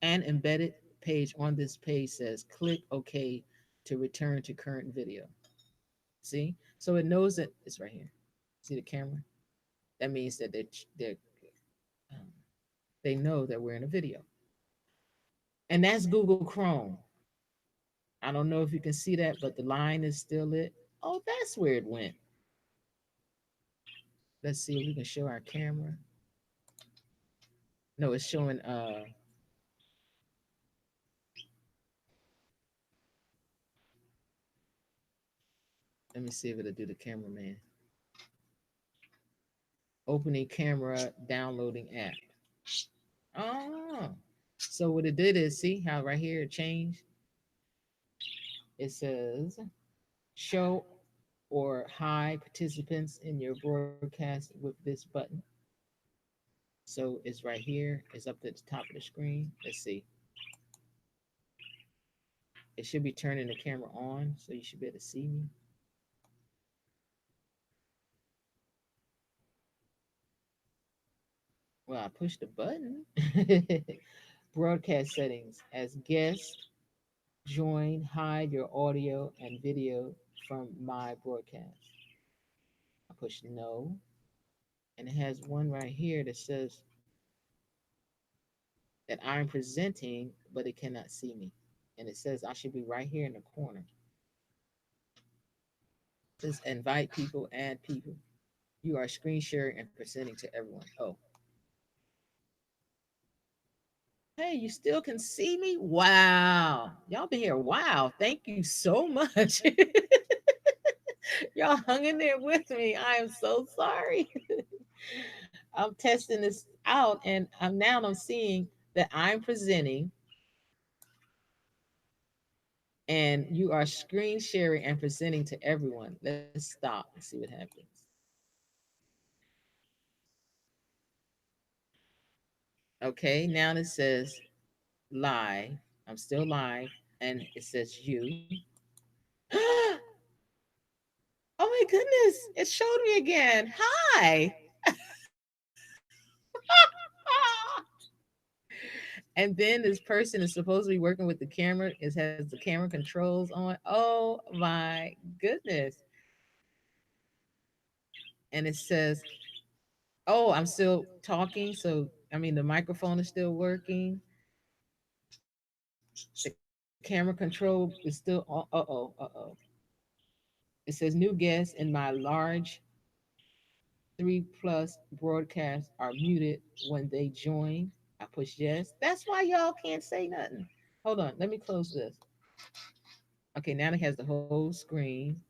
an embedded page on this page says click OK to return to current video. See? So it knows that it's right here. See the camera? That means that um, they know that we're in a video. And that's Google Chrome. I don't know if you can see that, but the line is still lit. Oh, that's where it went. Let's see if we can show our camera. No, it's showing let me see if it'll do the cameraman. Opening camera, downloading app. Oh. So what it did is see how right here it changed? It says show or hide participants in your broadcast with this button. So it's right here. It's up at the top of the screen. Let's see. It should be turning the camera on, so you should be able to see me. Well, I pushed the button. Broadcast settings. As guest, join, hide your audio and video from my broadcast. I push no, and it has one right here that says that I'm presenting, but it cannot see me. And it says I should be right here in the corner. It says invite people, add people. You are screen sharing and presenting to everyone. Oh, hey, you still can see me? Wow. Y'all been here. Wow. Thank you so much. Y'all hung in there with me. I am so sorry. I'm testing this out and I'm seeing that I'm presenting and you are screen sharing and presenting to everyone. Let's stop and see what happens. Okay, now it says live. I'm still live and it says you. Oh my goodness, it showed me again. Hi. And then this person is supposed to be working with the camera. It has the camera controls on. Oh my goodness. And it says, oh, I'm still talking. So, I mean, the microphone is still working. The camera control is still on. Uh oh. It says, new guests in my large 3+ broadcasts are muted when they join. I push yes. That's why y'all can't say nothing. Hold on. Let me close this. Okay, now it has the whole screen.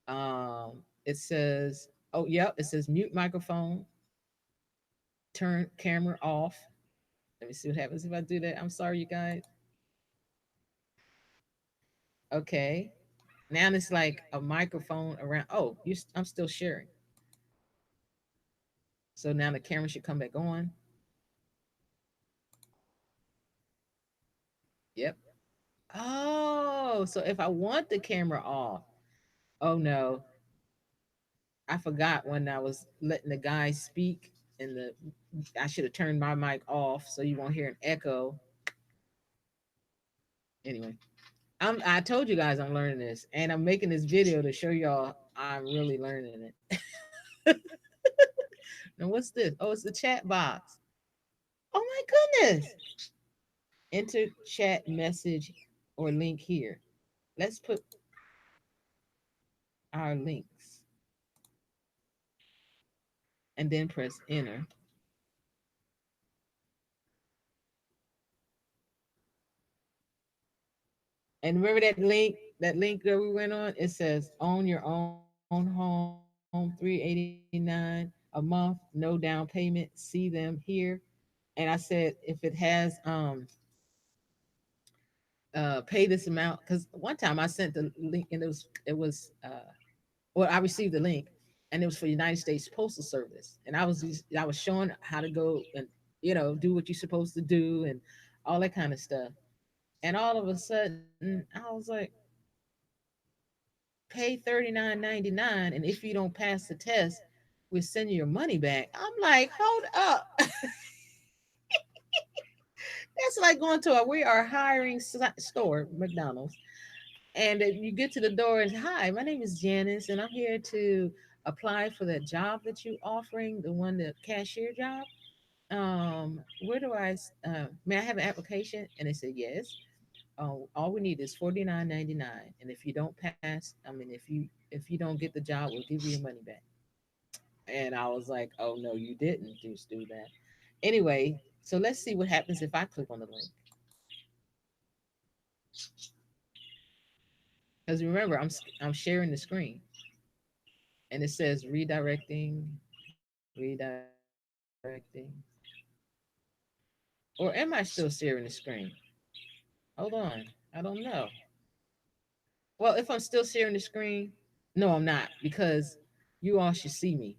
It says, oh, yep, it says mute microphone, turn camera off. Let me see what happens if I do that. I'm sorry, you guys. Okay, now it's like a microphone around. Oh, I'm still sharing. So now the camera should come back on. Yep. Oh, so if I want the camera off, oh no, I forgot when I was letting the guy speak, and I should have turned my mic off so you won't hear an echo. Anyway, I told you guys I'm learning this, and I'm making this video to show y'all I'm really learning it. Now what's this? Oh, it's the chat box. Oh my goodness! Enter chat message or link here. Let's put our links and then press enter. And remember that link that we went on? It says own your own home, 389 a month, no down payment. See them here. And I said if it has pay this amount, because one time I sent the link and I received the link and it was for United States Postal Service. And I was showing how to go and do what you're supposed to do and all that kind of stuff. And all of a sudden I was like, pay $39.99, and if you don't pass the test, we'll send you your money back. I'm like, hold up. That's like going to a we are hiring store, McDonald's, and you get to the door and hi, my name is Janice, and I'm here to apply for that job that you're offering, the cashier job. Where do may I have an application? And they said yes. All we need is $49.99, and if you don't pass, I mean, if you don't get the job, we'll give you your money back. And I was like, oh no, you didn't just do that. Anyway, so let's see what happens if I click on the link. Because remember, I'm sharing the screen, and it says redirecting. Or am I still sharing the screen? Hold on, I don't know. Well, if I'm still sharing the screen, no, I'm not, because you all should see me.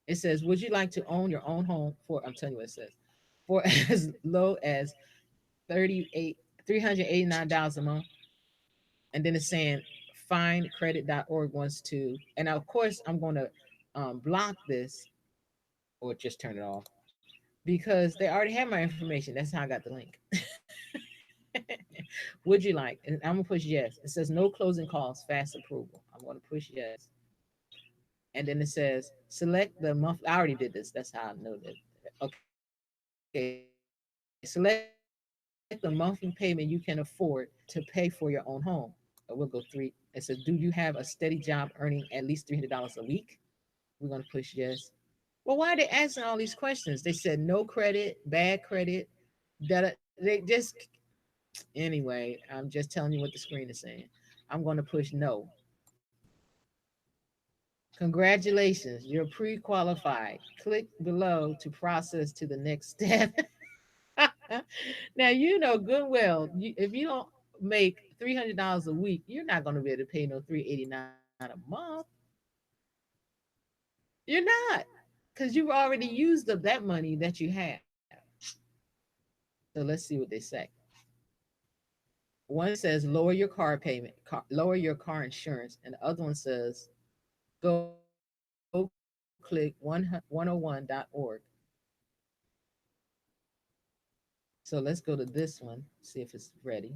It says, would you like to own your own home for, I'm telling you what it says, for as low as 38 $389 a month? And then it's saying findcredit.org wants to, and of course I'm going to block this or just turn it off because they already have my information. That's how I got the link. Would you like? And I'm gonna push yes. It says no closing costs, fast approval. I'm gonna push yes. And then it says select the month. I already did this. That's how I know that. Okay, select the monthly payment you can afford to pay for your own home. We'll go three. It says, do you have a steady job earning at least $300 a week? We're gonna push yes. Well, why are they asking all these questions? They said no credit, bad credit, that they just anyway. I'm just telling you what the screen is saying. I'm going to push no. Congratulations, you're pre-qualified. Click below to process to the next step. Now you know good well if you don't make $300 a week, you're not going to be able to pay no 389 a month. You're not, because you've already used up that money that you have. So let's see what they say. One says lower your car payment, lower your car insurance, and the other one says go click 101.org. So let's go to this one, see if it's ready.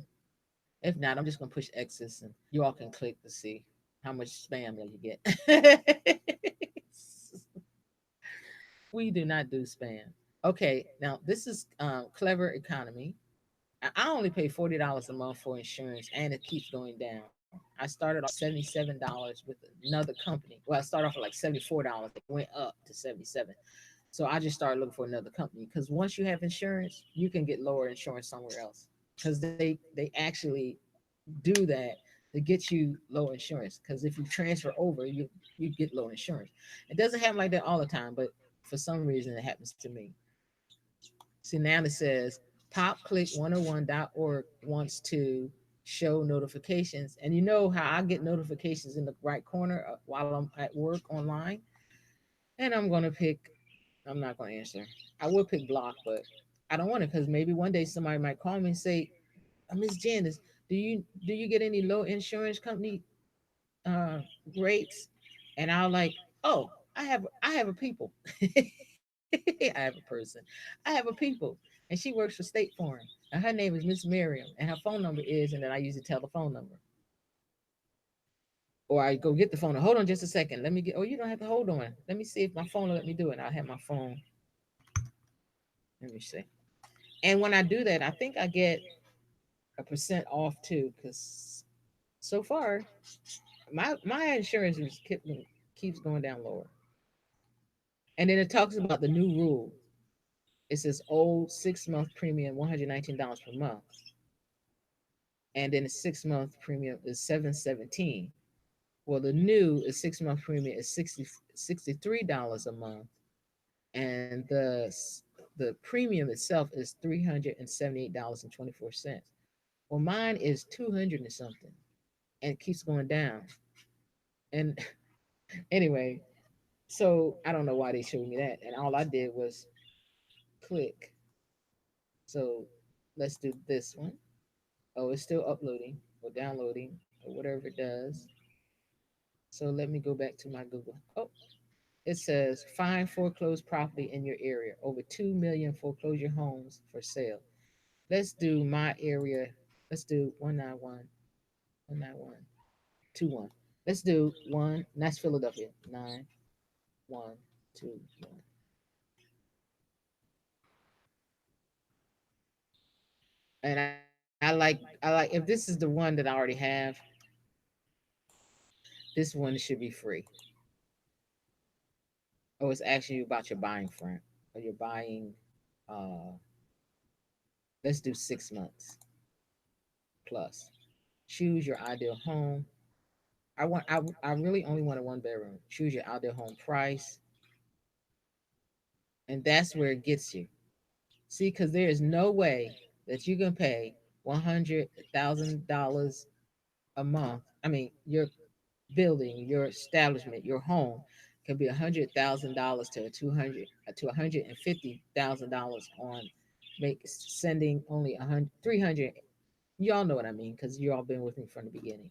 If not, I'm just gonna push X's and you all can click to see how much spam mail you get. We do not do spam. Okay, now this is Clever Economy. I only pay $40 a month for insurance, and it keeps going down. I started off $77 with another company. Well, I started off at like $74. It went up to 77. So I just started looking for another company because once you have insurance, you can get lower insurance somewhere else because they actually do that to get you low insurance. Because if you transfer over, you get low insurance. It doesn't happen like that all the time, but for some reason it happens to me. See, now it says popclick101.org wants to show notifications. And you know how I get notifications in the right corner while I'm at work online? And I'm not going to answer. I would pick block, but I don't want it because maybe one day somebody might call me and say, Miss Janice, do you get any low insurance company uh, rates? And I'll like, oh, I have a people. I have a person. I have a people. And she works for State Farm. And her name is Miss Miriam. And her phone number is, and then I usually tell the phone number. Or I go get the phone. Hold on just a second. Let me get, oh, you don't have to hold on. Let me see if my phone will let me do it. I'll have my phone. Let me see. And when I do that, I think I get a percent off too. Because so far, my insurance keeps going down lower. And then it talks about the new rule. It says old 6 month premium $119 per month, and then the 6 month premium is 717. Well, the new is 6 month premium is $63 a month, and the premium itself is $378.24. Well, mine is 200 and something, and it keeps going down. And anyway, so I don't know why they showed me that, and all I did was click. So let's do this one. Oh, it's still uploading or downloading or whatever it does. So let me go back to my Google. Oh, it says find foreclosed property in your area. Over 2 million foreclosure homes for sale. Let's do my area. Let's do 191, 191, Let's do one. That's Philadelphia. 9121. And I like if this is the one that I already have, this one should be free. Oh, it's actually about your buying front or you're buying. Uh, let's do 6 months plus. Choose your ideal home. I really only want a one bedroom. Choose your ideal home price, and that's where it gets you. See, because there is no way that you can pay $100,000 a month. I mean, your building, your establishment, your home can be $100,000 to 200 to $150,000 on make sending only 100 300. Y'all know what I mean because you all been with me from the beginning.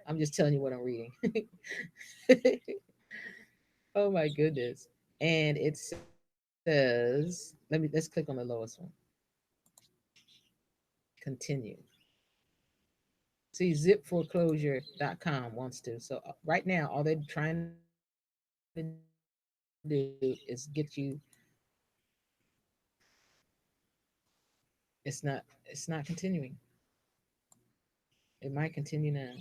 I'm just telling you what I'm reading. Oh my goodness. And it says, let's click on the lowest one. Continue. See, zipforeclosure.com wants to. So right now, all they're trying to do is get you. It's not continuing. It might continue now.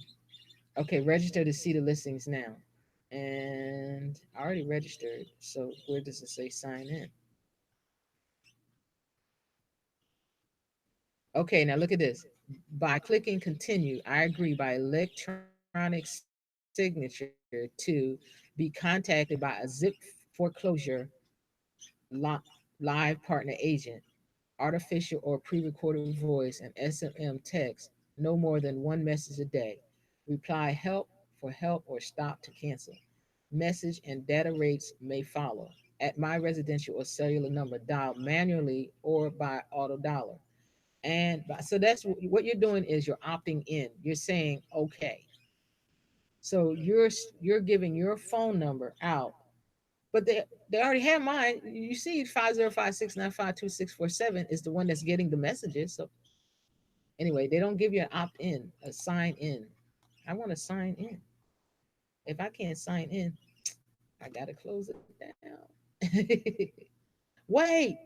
Okay, register to see the listings now. And I already registered. So where does it say sign in? Okay, now look at this. By clicking continue, I agree by electronic signature to be contacted by a zip foreclosure li- live partner agent, artificial or pre-recorded voice, and SMM text, no more than one message a day. Reply help for help or stop to cancel. Message and data rates may follow. At my residential or cellular number, dial manually or by auto dialer. And so that's what you're doing is you're opting in. You're saying okay. So you're giving your phone number out, but they already have mine. You see, 505-695-2647 is the one that's getting the messages. So anyway, they don't give you an opt in, a sign in. I want to sign in. If I can't sign in, I gotta close it down. Wait,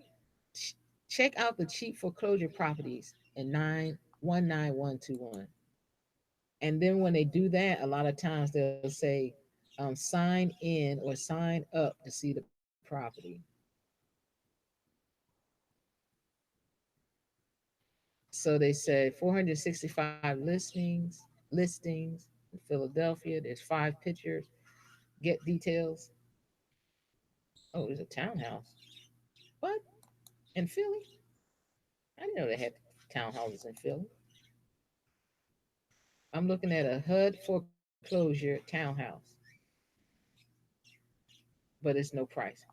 check out the cheap foreclosure properties in 919121. And then when they do that, a lot of times they'll say, sign in or sign up to see the property. So they said 465 listings in Philadelphia. There's 5 pictures. Get details. Oh, there's a townhouse. What? In Philly? I didn't know they had townhouses in Philly. I'm looking at a HUD foreclosure townhouse, but it's no price.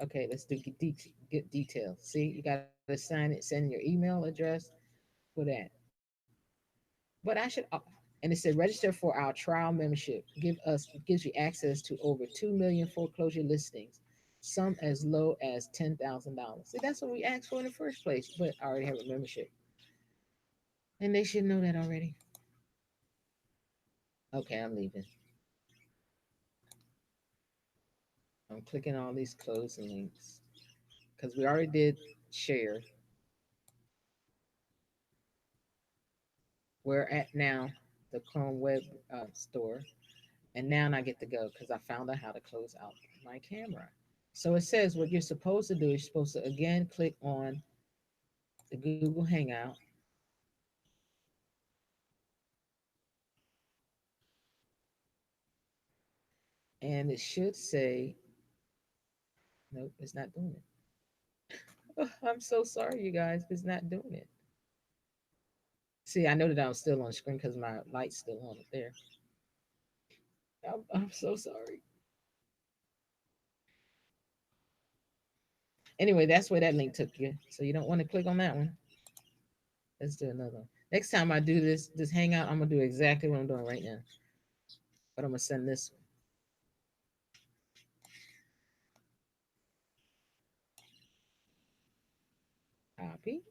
Okay, let's do get details. See, you got to sign it, send your email address for that. But I should, and it said register for our trial membership. Gives you access to over 2 million foreclosure listings, some as low as $10,000. See, that's what we asked for in the first place. But I already have a membership, and they should know that already. Okay, I'm leaving. I'm clicking all these closing links because we already did share. We're at now the Chrome web store. And now I get to go because I found out how to close out my camera. So it says what you're supposed to do is you're supposed to again click on the Google Hangout. And it should say, nope, it's not doing it. Oh, I'm so sorry, you guys. It's not doing it. See, I know that I'm still on the screen because my light's still on up there. I'm so sorry. Anyway, that's where that link took you. So you don't want to click on that one. Let's do another one. Next time I do this hangout, I'm gonna do exactly what I'm doing right now. But I'm gonna send this one. Copy.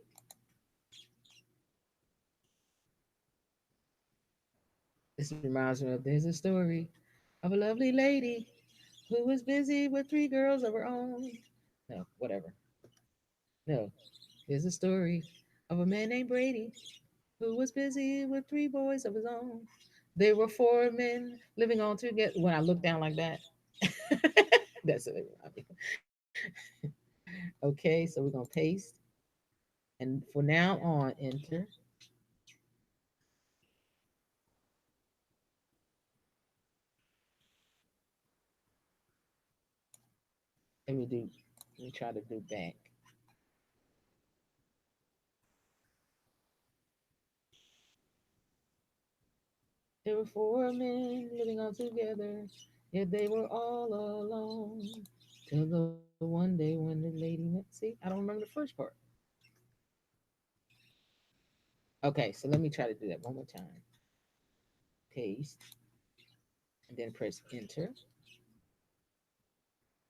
This reminds me of there's a story of a lovely lady who was busy with 3 girls of her own. No, whatever. No, there's a story of a man named Brady who was busy with 3 boys of his own. They were 4 men living all together. When I look down like that, That's it. Okay, so we're gonna paste, and for now on, enter. Let me do. Let me try to do back. There were four men living all together, yet they were all alone. Till the one day when the lady met. See, I don't remember the first part. Okay, so let me try to do that one more time. Paste, and then press enter.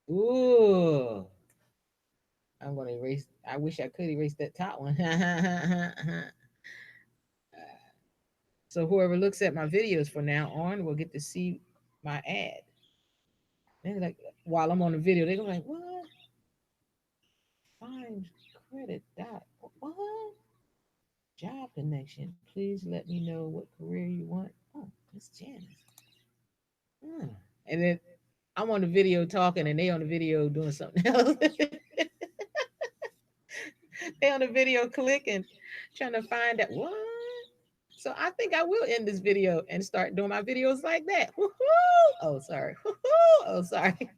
Ooh, I'm gonna erase. I wish I could erase that top one. So whoever looks at my videos from now on will get to see my ad. They're like, while I'm on the video, they're like, what? Find credit dot what? Job connection. Please let me know what career you want. Oh, Miss Janice. Hmm. And then I'm on the video talking, and they on the video doing something else. They on the video clicking, trying to find that what. So I think I will end this video and start doing my videos like that. Woo-hoo! Oh, sorry. Woo-hoo! Oh, sorry.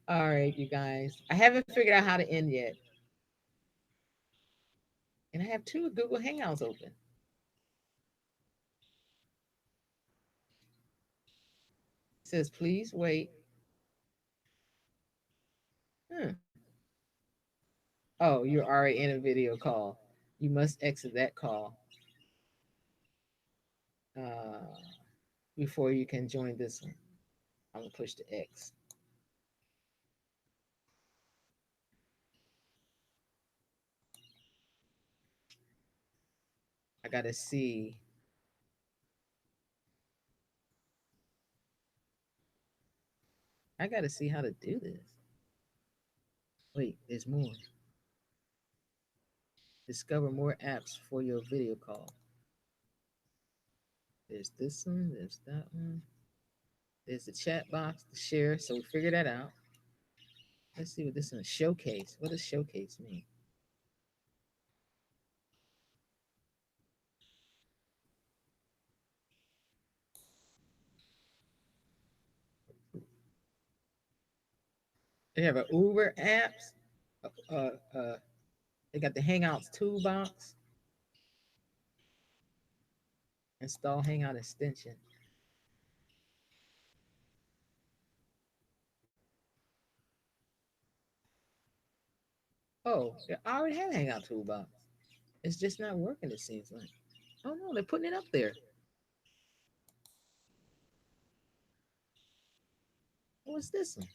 All right, you guys. I haven't figured out how to end yet. And I have two Google Hangouts open. It says, please wait. Hmm. Oh, you're already in a video call. You must exit that call uh, before you can join this one. I'm going to push the X. I got to see. I got to see how to do this. Wait, there's more. Discover more apps for your video call. There's this one, there's that one. There's the chat box, the share. So we figured that out. Let's see what this one is. Showcase. What does showcase mean? They have an Uber apps. They got the Hangouts toolbox. Install Hangout extension. Oh, I already have Hangout toolbox. It's just not working. It seems like. Oh no, they're putting it up there. What's this one?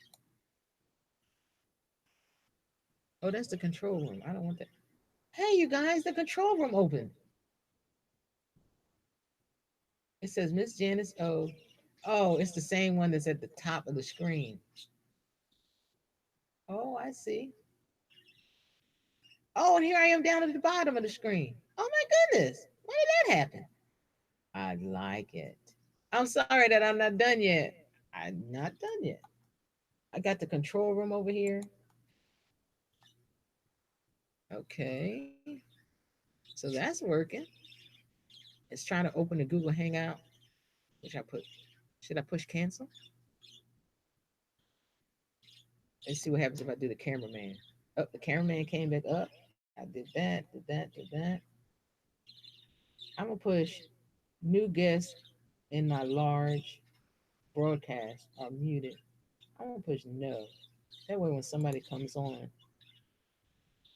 Oh, that's the control room. I don't want that. Hey, you guys, the control room open. It says Miss Janice O. Oh, it's the same one that's at the top of the screen. Oh, I see. Oh, and here I am down at the bottom of the screen. Oh my goodness. When did that happen? I like it. I'm sorry that I'm not done yet. I'm not done yet. I got the control room over here. Okay. So that's working. It's trying to open the Google Hangout, which I put. Should I push cancel? Let's see what happens if I do the cameraman. Oh, the cameraman came back up. I did that, did that, did that. I'm gonna push new guests in my large broadcast are muted. I'm gonna push no. That way when somebody comes on,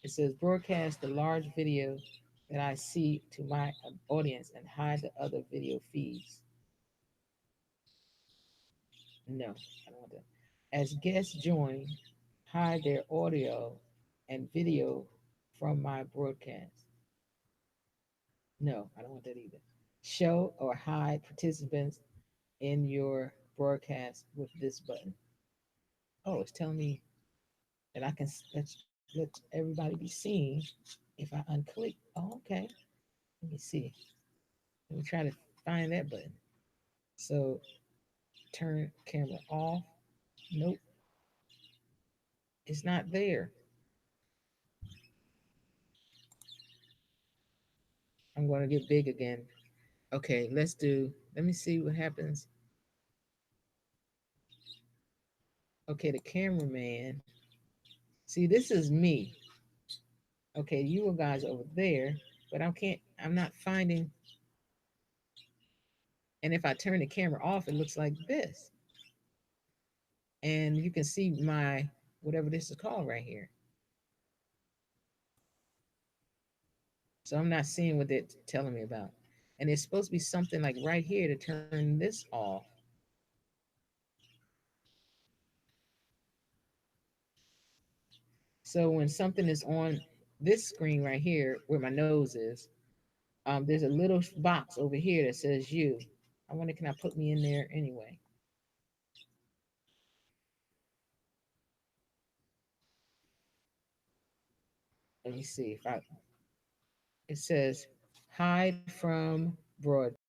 it says broadcast the large video that I see to my audience and hide the other video feeds. No, I don't want that. As guests join, hide their audio and video from my broadcast. No, I don't want that either. Show or hide participants in your broadcast with this button. Oh, it's telling me that I can let everybody be seen if I unclick. Oh, okay. Let me see. Let me try to find that button. So turn camera off. Nope, it's not there. I'm going to get big again. Okay, let me see what happens. Okay, the cameraman. See, this is me. Okay, you guys over there, but I'm not finding, and if I turn the camera off, it looks like this. And you can see my, whatever this is called right here. So I'm not seeing what they're telling me about. And it's supposed to be something like right here to turn this off. So when something is on this screen right here, where my nose is, there's a little box over here that says you. I wonder, can I put me in there anyway? Let me see if I. It says hide from broadcast.